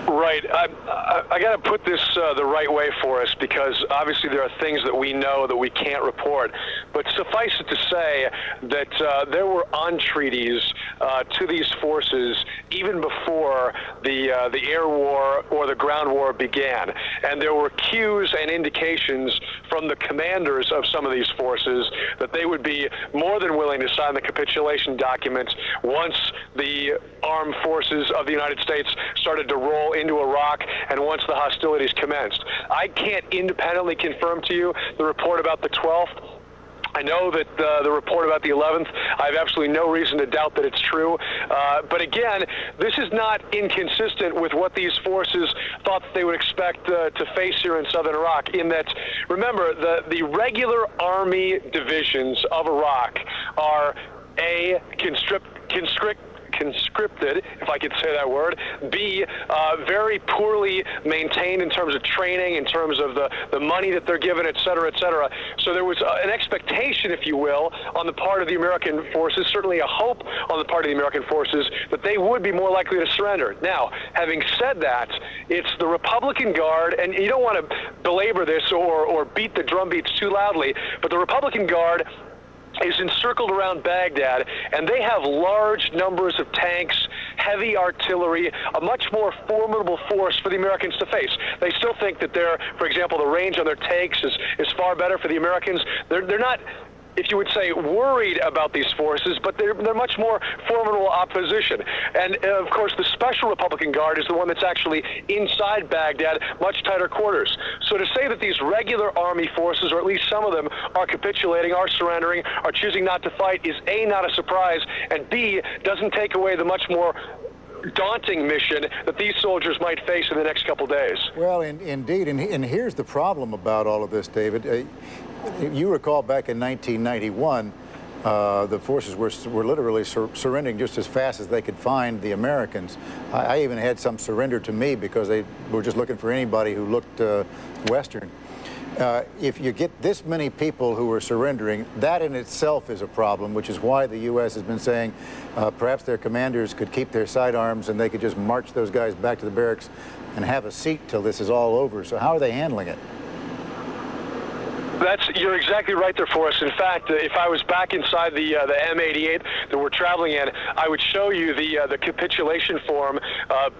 Right. I got to put this the right way for us, because obviously there are things that we know that we can't report. But suffice it to say that there were entreaties to these forces even before the air war or the ground war began. And there were cues and indications from the commanders of some of these forces that they would be more than willing to sign the capitulation document once the armed forces of the United States started to roll into Iraq and once the hostilities commenced. I can't independently confirm to you the report about the 12th. I know that the report about the 11th, I have absolutely no reason to doubt that it's true. But again, this is not inconsistent with what these forces thought that they would expect to face here in southern Iraq, in that, remember, the regular army divisions of Iraq are conscripted, if I could say that word, B, very poorly maintained in terms of training, in terms of the money that they're given, et cetera, et cetera. So there was an expectation, if you will, on the part of the American forces, certainly a hope on the part of the American forces, that they would be more likely to surrender. Now, having said that, it's the Republican Guard, and you don't want to belabor this or beat the drumbeats too loudly, but the Republican Guard is encircled around Baghdad, and they have large numbers of tanks, heavy artillery, a much more formidable force for the Americans to face. They still think that for example, the range on their tanks is far better for the Americans. They're not, if you would say, worried about these forces, but they're much more formidable opposition. And of course, the Special Republican Guard is the one that's actually inside Baghdad, much tighter quarters. So to say that these regular army forces, or at least some of them, are capitulating, are surrendering, are choosing not to fight is A, not a surprise, and B, doesn't take away the much more daunting mission that these soldiers might face in the next couple days. Well, indeed, and here's the problem about all of this, David. You recall back in 1991, the forces were literally surrendering just as fast as they could find the Americans. I even had some surrender to me because they were just looking for anybody who looked Western. If you get this many people who are surrendering, that in itself is a problem, which is why the U.S. has been saying perhaps their commanders could keep their sidearms and they could just march those guys back to the barracks and have a seat till this is all over. So how are they handling it? You're exactly right there, Forrest. In fact, if I was back inside the M88 that we're traveling in, I would show you the capitulation form,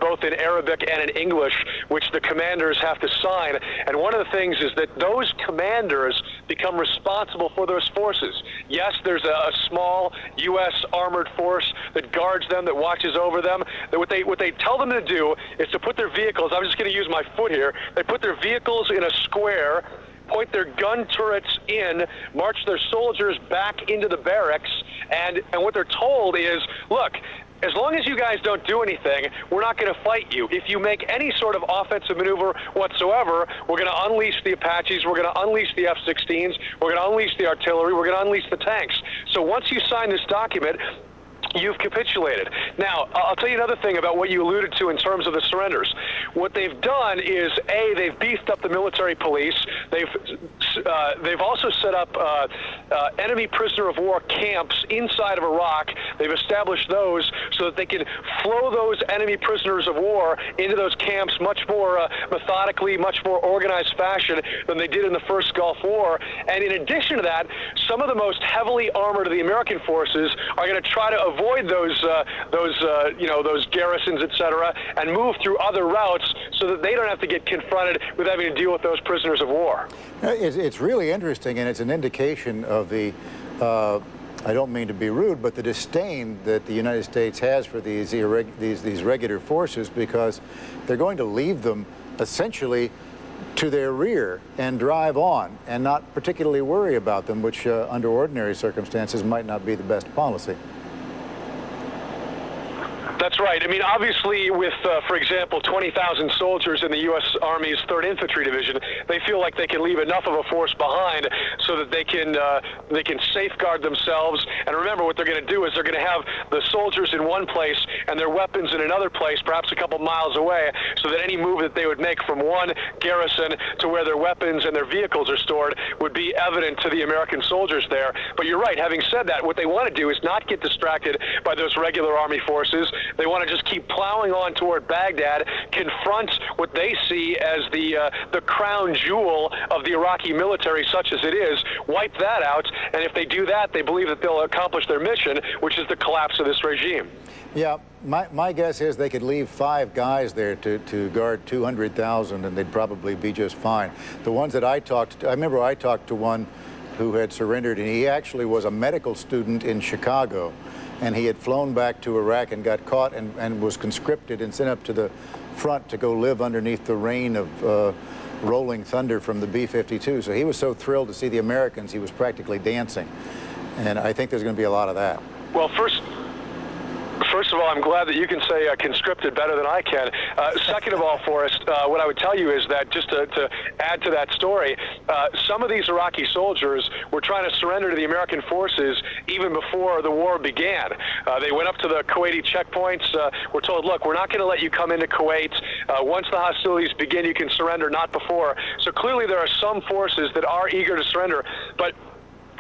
both in Arabic and in English, which the commanders have to sign. And one of the things is that those commanders become responsible for those forces. Yes, there's a small U.S. armored force that guards them, that watches over them. That what they tell them to do is to put their vehicles, I'm just going to use my foot here, they put their vehicles in a square, point their gun turrets in, march their soldiers back into the barracks, and what they're told is, look, as long as you guys don't do anything, we're not going to fight you. If you make any sort of offensive maneuver whatsoever, we're going to unleash the Apaches, we're going to unleash the F-16s, we're going to unleash the artillery, we're going to unleash the tanks. So once you sign this document, you've capitulated. Now, I'll tell you another thing about what you alluded to in terms of the surrenders. What they've done is, A, they've beefed up the military police. They've also set up enemy prisoner of war camps inside of Iraq. They've established those so that they can flow those enemy prisoners of war into those camps much more methodically, much more organized fashion than they did in the first Gulf War. And in addition to that, some of the most heavily armored of the American forces are going to try to avoid those garrisons, etc., and move through other routes so that they don't have to get confronted with having to deal with those prisoners of war. It's really interesting, and it's an indication of the, I don't mean to be rude, but the disdain that the United States has for these regular forces, because they're going to leave them essentially to their rear and drive on and not particularly worry about them, which under ordinary circumstances might not be the best policy. That's right. I mean, obviously, with, for example, 20,000 soldiers in the U.S. Army's 3rd Infantry Division, they feel like they can leave enough of a force behind so that they can safeguard themselves. And remember, what they're going to do is they're going to have the soldiers in one place and their weapons in another place, perhaps a couple miles away, so that any move that they would make from one garrison to where their weapons and their vehicles are stored would be evident to the American soldiers there. But you're right. Having said that, what they want to do is not get distracted by those regular Army forces. They want to just keep plowing on toward Baghdad, confront what they see as the crown jewel of the Iraqi military, such as it is, wipe that out, and if they do that, they believe that they'll accomplish their mission, which is the collapse of this regime. Yeah, my guess is they could leave 5 guys there to guard 200,000, and they'd probably be just fine. The ones that I talked to, I remember I talked to one who had surrendered, and he actually was a medical student in Chicago. And he had flown back to Iraq and got caught and was conscripted and sent up to the front to go live underneath the rain of rolling thunder from the B-52. So he was so thrilled to see the Americans, he was practically dancing. And I think there's going to be a lot of that. Well, First of all, I'm glad that you can say conscripted better than I can. Second of all, Forrest, what I would tell you is that, just to add to that story, some of these Iraqi soldiers were trying to surrender to the American forces even before the war began. They went up to the Kuwaiti checkpoints, were told, look, we're not going to let you come into Kuwait. Once the hostilities begin, you can surrender, not before. So clearly there are some forces that are eager to surrender, but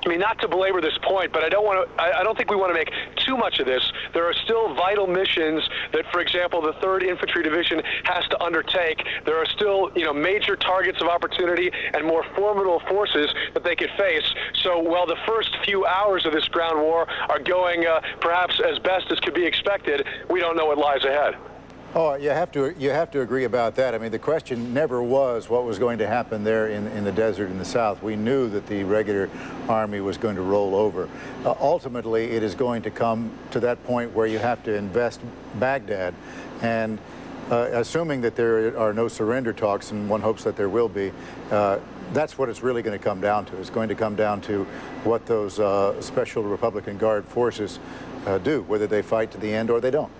I mean, not to belabor this point, but I don't think we want to make too much of this. There are still vital missions that, for example, the 3rd Infantry Division has to undertake. There are still, major targets of opportunity and more formidable forces that they could face. So while the first few hours of this ground war are going perhaps as best as could be expected, we don't know what lies ahead. Oh, you have to agree about that. I mean, the question never was what was going to happen there in the desert in the south. We knew that the regular army was going to roll over. Ultimately, it is going to come to that point where you have to invest Baghdad, and assuming that there are no surrender talks, and one hopes that there will be, that's what it's really going to come down to. It's going to come down to what those Special Republican Guard forces do, whether they fight to the end or they don't.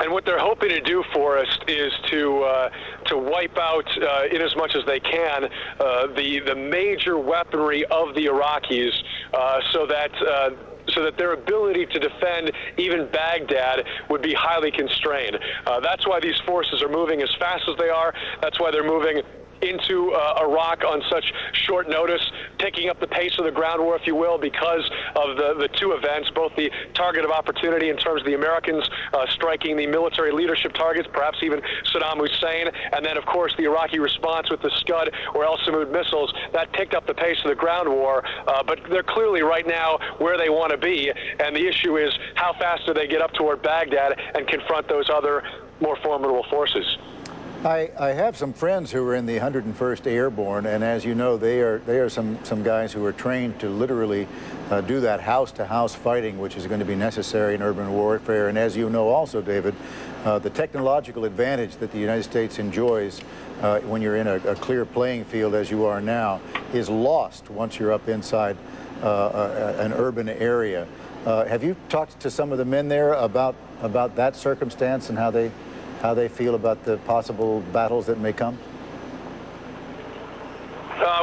And what they're hoping to do, Forrest, is to wipe out, in as much as they can, the major weaponry of the Iraqis, so that their ability to defend even Baghdad would be highly constrained. That's why these forces are moving as fast as they are. That's why they're moving into Iraq on such short notice, picking up the pace of the ground war, if you will, because of the two events, both the target of opportunity in terms of the Americans striking the military leadership targets, perhaps even Saddam Hussein, and then, of course, the Iraqi response with the Scud or El Samud missiles. That picked up the pace of the ground war, but they're clearly right now where they want to be, and the issue is how fast do they get up toward Baghdad and confront those other more formidable forces. I have some friends who are in the 101st Airborne, and as you know, they are some guys who are trained to literally do that house-to-house fighting, which is going to be necessary in urban warfare. And as you know also, David, the technological advantage that the United States enjoys when you're in a clear playing field, as you are now, is lost once you're up inside an urban area. Have you talked to some of the men there about that circumstance and how they feel about the possible battles that may come?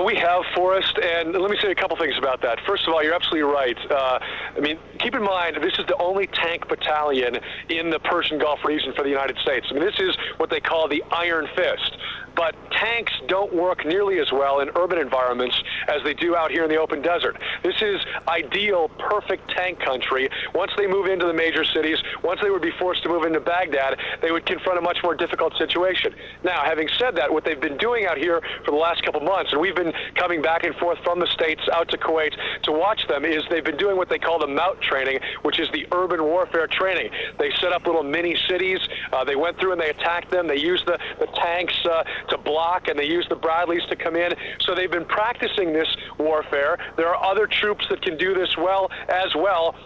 We have, Forrest, and let me say a couple things about that. First of all, you're absolutely right. I mean, keep in mind, this is the only tank battalion in the Persian Gulf region for the United States. I mean, this is what they call the Iron Fist. But tanks don't work nearly as well in urban environments as they do out here in the open desert. This is ideal, perfect tank country. Once they move into the major cities, once they would be forced to move into Baghdad, they would confront a much more difficult situation. Now, having said that, what they've been doing out here for the last couple months, and we've been coming back and forth from the States out to Kuwait to watch them, is they've been doing what they call the MOUT training, which is the urban warfare training. They set up little mini cities. They went through and they attacked them. They used the tanks to block, and they use the Bradleys to come in. So they've been practicing this warfare. There are other troops that can do this well as well.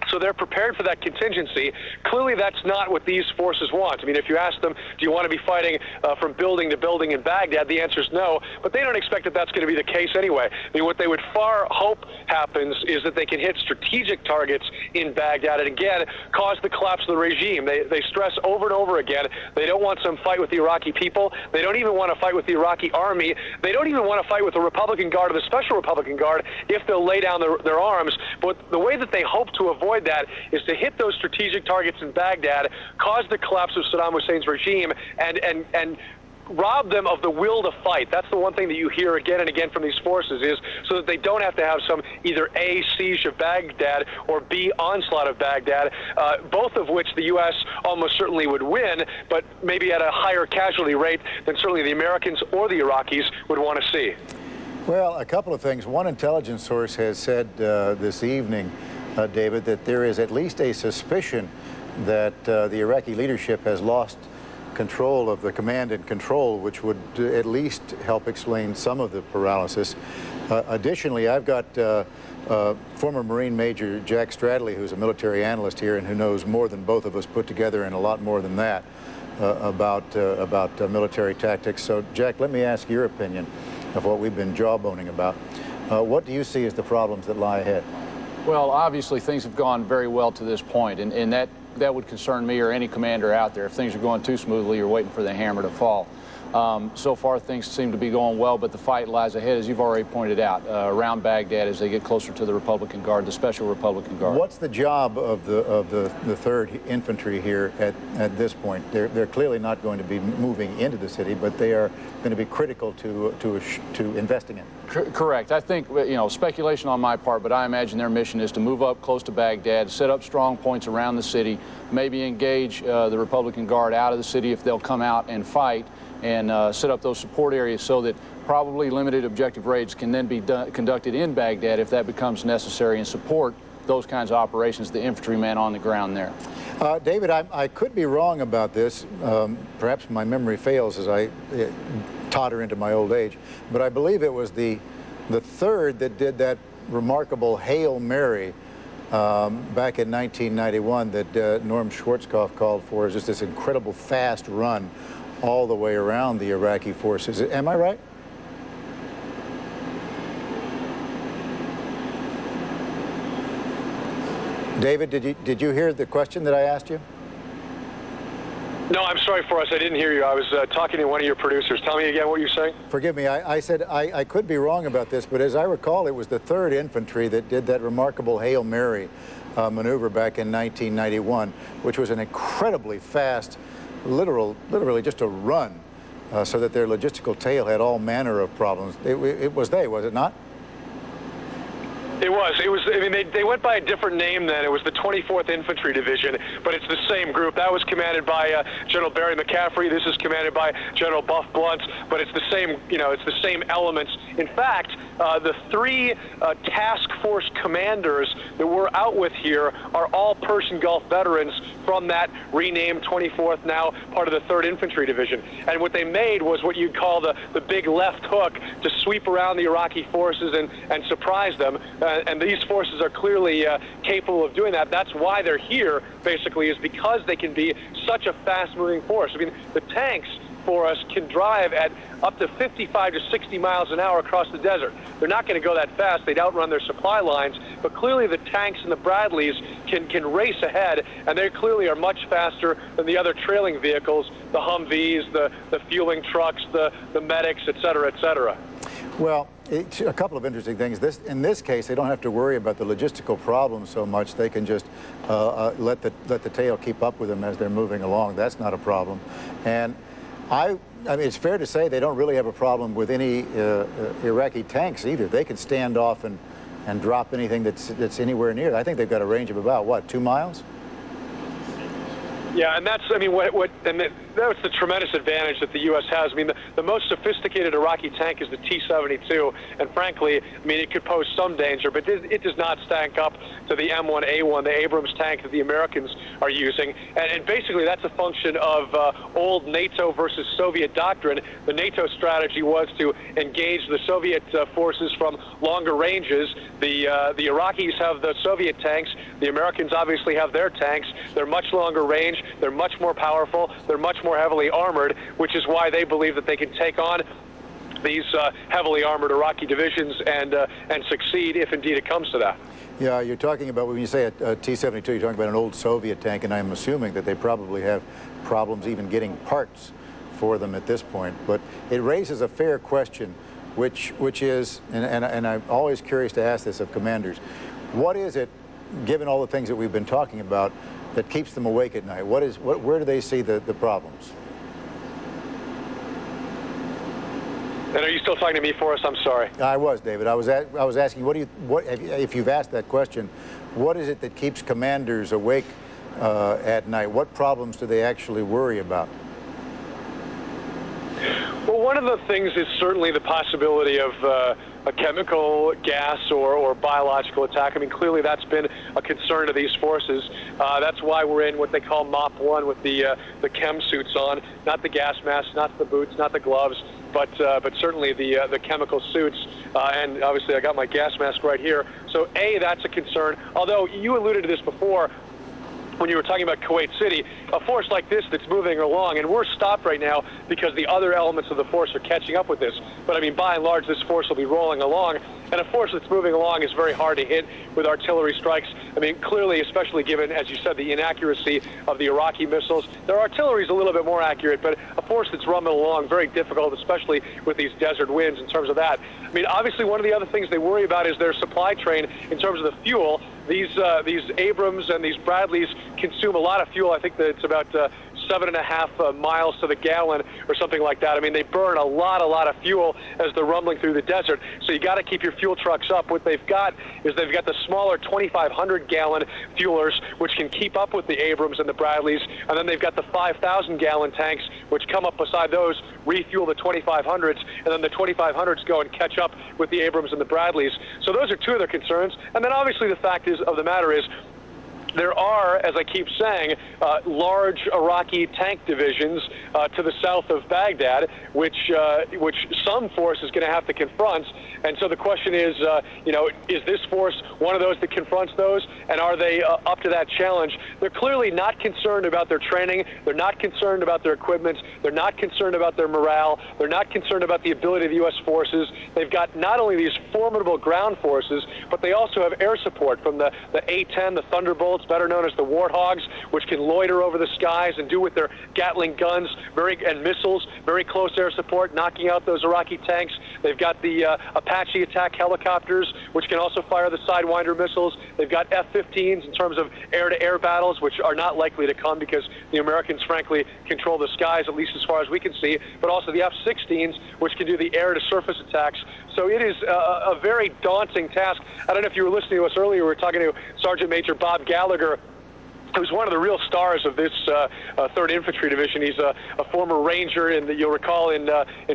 So they're prepared for that contingency. Clearly, that's not what these forces want. I mean, if you ask them, do you want to be fighting from building to building in Baghdad, the answer is no. But they don't expect that that's going to be the case anyway. I mean, what they would far hope happens is that they can hit strategic targets in Baghdad and, again, cause the collapse of the regime. They stress over and over again they don't want some fight with the Iraqi people. They don't even want to fight with the Iraqi army. They don't even want to fight with the Republican Guard or the Special Republican Guard if they'll lay down their arms. But the way that they hope to avoid that is to hit those strategic targets in Baghdad, cause the collapse of Saddam Hussein's regime, and rob them of the will to fight. That's the one thing that you hear again and again from these forces, is so that they don't have to have some either A, siege of Baghdad, or B, onslaught of Baghdad, both of which the U.S. almost certainly would win, but maybe at a higher casualty rate than certainly the Americans or the Iraqis would want to see. Well, a couple of things. One intelligence source has said this evening, David, that there is at least a suspicion that the Iraqi leadership has lost control of the command and control, which would at least help explain some of the paralysis. Additionally, I've got former Marine Major Jack Stradley, who's a military analyst here and who knows more than both of us put together and a lot more than that about military tactics. So, Jack, let me ask your opinion of what we've been jawboning about. What do you see as the problems that lie ahead? Well, obviously things have gone very well to this point, and that would concern me or any commander out there. If things are going too smoothly, you're waiting for the hammer to fall. So far, things seem to be going well, but the fight lies ahead, as you've already pointed out, around Baghdad as they get closer to the Republican Guard, the Special Republican Guard. What's the job of the 3rd Infantry here at this point? They're clearly not going to be moving into the city, but they are going to be critical to investing in. Correct. I think, speculation on my part, but I imagine their mission is to move up close to Baghdad, set up strong points around the city, maybe engage the Republican Guard out of the city if they'll come out and fight, and set up those support areas so that probably limited objective raids can then be conducted in Baghdad if that becomes necessary, and support those kinds of operations, the infantryman on the ground there. David, I could be wrong about this. Perhaps my memory fails as I totter into my old age, but I believe it was the 3rd that did that remarkable Hail Mary back in 1991 that Norm Schwarzkopf called for, as just this incredible fast run all the way around the Iraqi forces. Am I right? David, did you hear the question that I asked you? No, I'm sorry, Forrest. I didn't hear you. I was talking to one of your producers. Tell me again what you're saying. Forgive me. I said I could be wrong about this, but as I recall, it was the 3rd Infantry that did that remarkable Hail Mary maneuver back in 1991, which was an incredibly fast, literally just a run, so that their logistical tail had all manner of problems. It was it not? It was. I mean, they went by a different name then. It was the 24th Infantry Division, but it's the same group. That was commanded by General Barry McCaffrey. This is commanded by General Buff Blunt, but it's the same, it's the same elements. In fact, the 3 task force commanders that we're out with here are all Persian Gulf veterans from that renamed 24th, now part of the 3rd Infantry Division. And what they made was what you'd call the big left hook to sweep around the Iraqi forces and surprise them. And these forces are clearly capable of doing that. That's why they're here, basically, is because they can be such a fast-moving force. I mean, the tanks for us can drive at up to 55 to 60 miles an hour across the desert. They're not going to go that fast. They'd outrun their supply lines, but clearly the tanks and the Bradleys can race ahead, and they clearly are much faster than the other trailing vehicles, the Humvees, the fueling trucks, the medics, et cetera, et cetera. Well, a couple of interesting things. In this case, they don't have to worry about the logistical problems so much. They can just let the tail keep up with them as they're moving along. That's not a problem. And I mean, it's fair to say they don't really have a problem with any Iraqi tanks either. They can stand off and drop anything that's anywhere near. I think they've got a range of about, what, 2 miles? Yeah, and that's, I mean, that's the tremendous advantage that the U.S. has. I mean, the most sophisticated Iraqi tank is the T-72, and frankly, I mean, it could pose some danger, but it does not stack up to the M1A1, the Abrams tank that the Americans are using. And basically, that's a function of old NATO versus Soviet doctrine. The NATO strategy was to engage the Soviet forces from longer ranges. The Iraqis have the Soviet tanks. The Americans obviously have their tanks. They're much longer range. They're much more powerful. They're much more heavily armored, which is why they believe that they can take on these heavily armored Iraqi divisions and succeed if indeed it comes to that. Yeah, you're talking about, when you say a T-72, you're talking about an old Soviet tank, and I'm assuming that they probably have problems even getting parts for them at this point. But it raises a fair question, which is, and I'm always curious to ask this of commanders, what is it, given all the things that we've been talking about, that keeps them awake at night? Where do they see the problems? And are you still talking to me, Forrest? I'm sorry. I was, David. I was asking, if you've asked that question, what is it that keeps commanders awake at night? What problems do they actually worry about? Well, one of the things is certainly the possibility of a chemical, gas, or biological attack. I mean, clearly that's been a concern to these forces. That's why we're in what they call MOP 1 with the chem suits on, not the gas masks, not the boots, not the gloves, but certainly the chemical suits. And obviously I got my gas mask right here. So that's a concern. Although you alluded to this before, when you were talking about Kuwait City, a force like this that's moving along, and we're stopped right now because the other elements of the force are catching up with this. But I mean, by and large, this force will be rolling along, and a force that's moving along is very hard to hit with artillery strikes. I mean, clearly, especially given, as you said, the inaccuracy of the Iraqi missiles. Their artillery is a little bit more accurate, but a force that's rumbling along, very difficult, especially with these desert winds in terms of that. I mean, obviously, one of the other things they worry about is their supply train in terms of the fuel. These Abrams and these Bradleys consume a lot of fuel. I think that it's about 7.5 miles to the gallon or something like that. I mean, they burn a lot of fuel as they're rumbling through the desert. So you got to keep your fuel trucks up. What they've got is they've got the smaller 2,500-gallon fuelers, which can keep up with the Abrams and the Bradleys, and then they've got the 5,000-gallon tanks, which come up beside those, refuel the 2,500s, and then the 2,500s go and catch up with the Abrams and the Bradleys. So those are two of their concerns. And then obviously the fact of the matter is, there are, as I keep saying, large Iraqi tank divisions to the south of Baghdad, which some force is going to have to confront. And so the question is, is this force one of those that confronts those? And are they up to that challenge? They're clearly not concerned about their training. They're not concerned about their equipment. They're not concerned about their morale. They're not concerned about the ability of the U.S. forces. They've got not only these formidable ground forces, but they also have air support from the A-10, the Thunderbolt, vehicles, better known as the Warthogs, which can loiter over the skies and do with their Gatling guns and missiles very close air support, knocking out those Iraqi tanks. They've got the Apache attack helicopters, which can also fire the Sidewinder missiles. They've got F-15s in terms of air-to-air battles, which are not likely to come because the Americans, frankly, control the skies, at least as far as we can see, but also the F-16s, which can do the air-to-surface attacks. So it is a very daunting task. I don't know if you were listening to us earlier. We were talking to Sergeant Major Bob Gallagher, who's one of the real stars of this 3rd Infantry Division. He's a former Ranger, and you'll recall in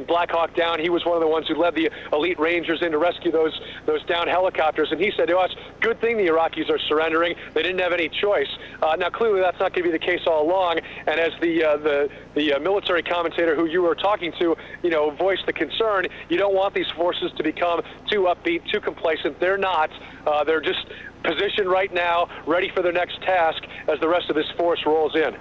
Black Hawk Down, he was one of the ones who led the elite Rangers in to rescue those downed helicopters. And he said to us, good thing the Iraqis are surrendering. They didn't have any choice. Now, clearly, that's not going to be the case all along. And as the military commentator who you were talking to, voiced the concern, you don't want these forces to become too upbeat, too complacent. They're not. They're just positioned right now, ready for their next task as the rest of this force rolls in.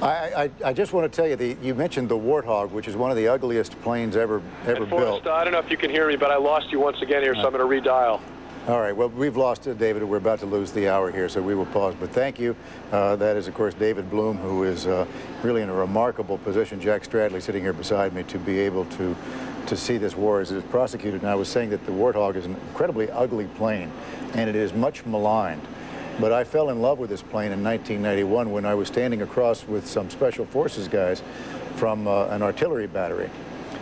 I just want to tell you, you mentioned the Warthog, which is one of the ugliest planes ever built. I don't know if you can hear me, but I lost you once again here, so I'm going to redial. All right, well, we've lost it, David. We're about to lose the hour here, so we will pause. But thank you. That is, of course, David Bloom, who is really in a remarkable position. Jack Stradley sitting here beside me to be able to see this war as it is prosecuted. And I was saying that the Warthog is an incredibly ugly plane, and it is much maligned. But I fell in love with this plane in 1991 when I was standing across with some Special Forces guys from an artillery battery.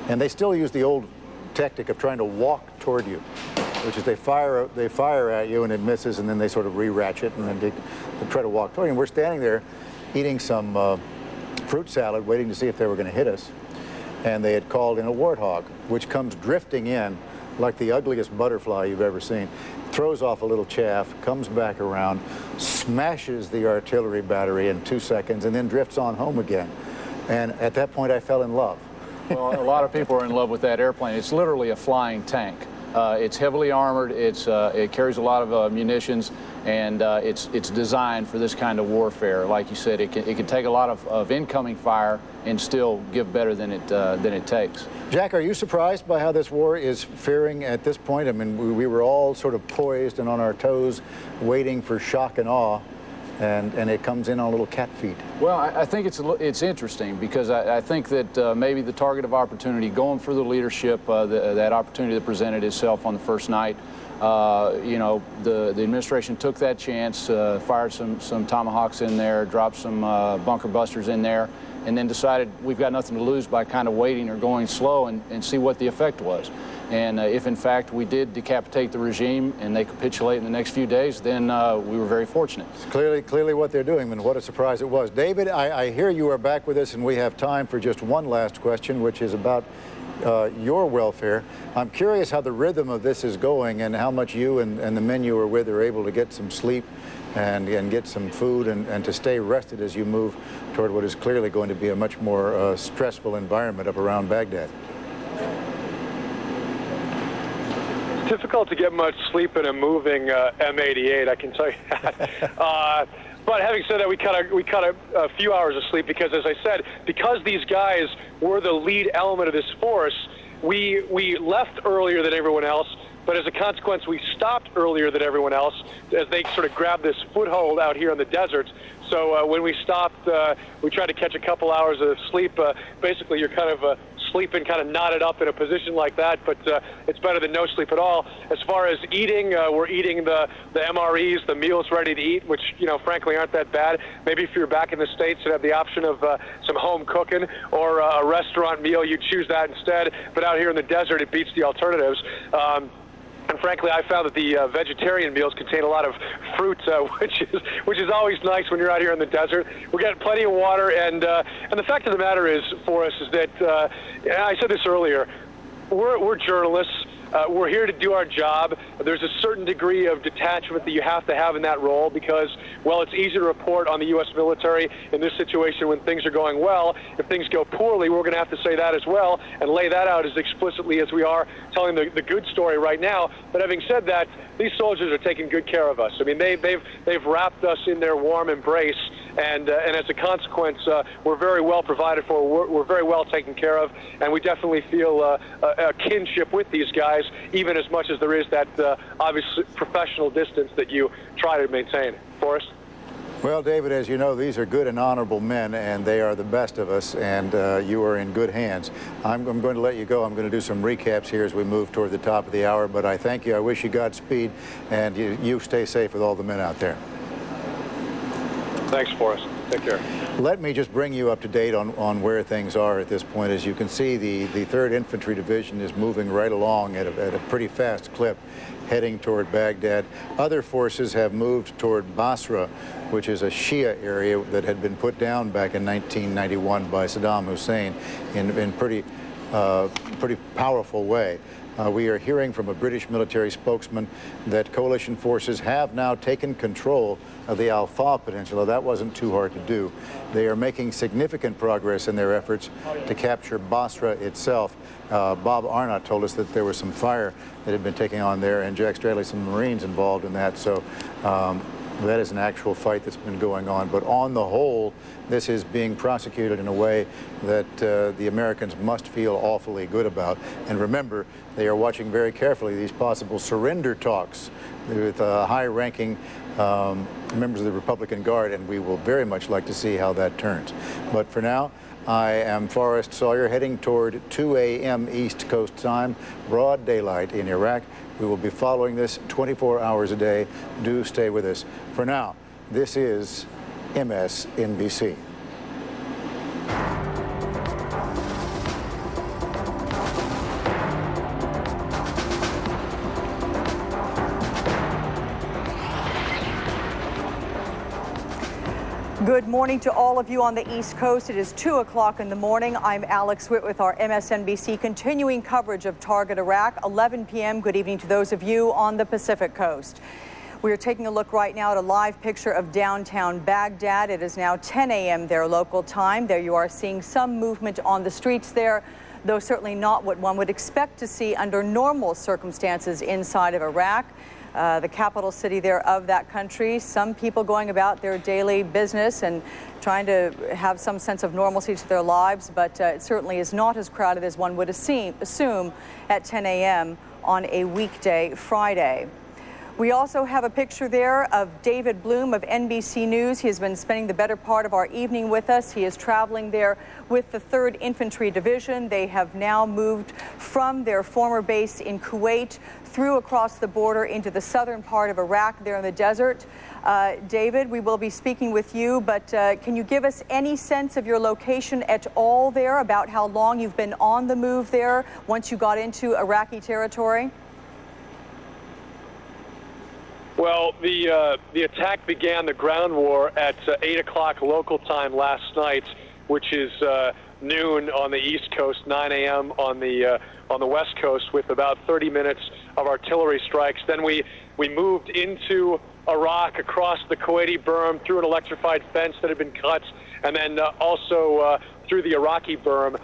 And they still use the old tactic of trying to walk toward you, which is they fire at you and it misses, and then they sort of re-ratchet, and then they try to walk toward you. And we're standing there eating some fruit salad, waiting to see if they were going to hit us. And they had called in a Warthog, which comes drifting in like the ugliest butterfly you've ever seen, throws off a little chaff, comes back around, smashes the artillery battery in 2 seconds, and then drifts on home again. And at that point, I fell in love. Well, a lot of people are in love with that airplane. It's literally a flying tank. It's heavily armored. It carries a lot of munitions, and it's designed for this kind of warfare. Like you said, it can take a lot of incoming fire and still give better than it takes. Jack, are you surprised by how this war is faring at this point? I mean, we were all sort of poised and on our toes, waiting for shock and awe. And it comes in on little cat feet. Well, I think it's interesting because I think that maybe the target of opportunity, going for the leadership, that opportunity that presented itself on the first night, the administration took that chance, fired some Tomahawks in there, dropped some bunker busters in there, and then decided we've got nothing to lose by kind of waiting or going slow and see what the effect was. And if, in fact, we did decapitate the regime and they capitulate in the next few days, then we were very fortunate. It's clearly what they're doing, and what a surprise it was. David, I hear you are back with us, and we have time for just one last question, which is about your welfare. I'm curious how the rhythm of this is going and how much you and the men you are with are able to get some sleep and get some food and to stay rested as you move toward what is clearly going to be a much more stressful environment up around Baghdad. Difficult to get much sleep in a moving M88, I can tell you that. But having said that, we cut a few hours of sleep because, as I said, because these guys were the lead element of this force, we left earlier than everyone else. But as a consequence, we stopped earlier than everyone else as they sort of grabbed this foothold out here in the desert. So when we stopped, we tried to catch a couple hours of sleep. Basically, you're kind of sleeping kind of knotted up in a position like that, but it's better than no sleep at all. As far as eating, we're eating the MREs, the meals ready to eat, which, frankly aren't that bad. Maybe if you're back in the States and have the option of some home cooking or a restaurant meal, you choose that instead. But out here in the desert, it beats the alternatives. And frankly, I found that the vegetarian meals contain a lot of fruit, which is always nice when you're out here in the desert. We're getting plenty of water, and the fact of the matter is, for us, is that I said this earlier. We're journalists. We're here to do our job. There's a certain degree of detachment that you have to have in that role because, well, it's easy to report on the U.S. military in this situation when things are going well. If things go poorly, we're going to have to say that as well and lay that out as explicitly as we are telling the good story right now. But having said that, these soldiers are taking good care of us. I mean, they've wrapped us in their warm embrace, and as a consequence, we're very well provided for. We're very well taken care of, and we definitely feel a kinship with these guys, even as much as there is that obvious professional distance that you try to maintain. Forrest? Well, David, as you know, these are good and honorable men, and they are the best of us, and you are in good hands. I'm going to let you go. I'm going to do some recaps here as we move toward the top of the hour, but I thank you. I wish you Godspeed, and you stay safe with all the men out there. Thanks, Forrest. Take care. Let me just bring you up to date on where things are at this point. As you can see, the 3rd Infantry Division is moving right along at a pretty fast clip, heading toward Baghdad. Other forces have moved toward Basra, which is a Shia area that had been put down back in 1991 by Saddam Hussein in pretty powerful way. We are hearing from a British military spokesman that coalition forces have now taken control of the Al-Fa Peninsula. That wasn't too hard to do. They are making significant progress in their efforts to capture Basra itself. Bob Arnott told us that there was some fire that had been taken on there, and Jack Stradley, some Marines involved in that. So that is an actual fight that's been going on. But on the whole, this is being prosecuted in a way that the Americans must feel awfully good about. And remember, they are watching very carefully these possible surrender talks with high-ranking members of the Republican Guard, and we will very much like to see how that turns. But for now, I am Forrest Sawyer, heading toward 2 a.m. East Coast time, broad daylight in Iraq. We will be following this 24 hours a day. Do stay with us. For now, this is MSNBC. Good morning to all of you on the East Coast. It is 2 o'clock in the morning. I'm Alex Witt with our MSNBC continuing coverage of Target Iraq. 11 p.m. Good evening to those of you on the Pacific Coast. We are taking a look right now at a live picture of downtown Baghdad. It is now 10 a.m. their local time. There you are seeing some movement on the streets there, though certainly not what one would expect to see under normal circumstances inside of Iraq. The capital city there of that country, some people going about their daily business and trying to have some sense of normalcy to their lives, but it certainly is not as crowded as one would assume at 10 a.m. on a weekday Friday. We also have a picture there of David Bloom of NBC News. He has been spending the better part of our evening with us. He is traveling there with the 3rd Infantry Division. They have now moved from their former base in Kuwait through across the border into the southern part of Iraq there in the desert. David, we will be speaking with you, but can you give us any sense of your location at all there, about how long you've been on the move there once you got into Iraqi territory? Well, the attack began, the ground war, at 8 o'clock local time last night, which is noon on the East Coast, 9 a.m. on the West Coast, with about 30 minutes of artillery strikes. Then we moved into Iraq, across the Kuwaiti berm, through an electrified fence that had been cut, and then also through the Iraqi berm.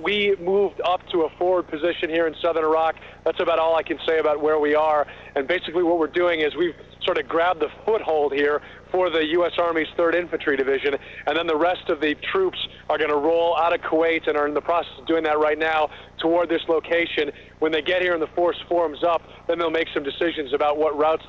We moved up to a forward position here in southern Iraq. That's about all I can say about where we are. And basically what we're doing is we've sort of grabbed the foothold here for the U.S. Army's 3rd Infantry Division, and then the rest of the troops are going to roll out of Kuwait and are in the process of doing that right now toward this location. When they get here and the force forms up, then they'll make some decisions about what routes they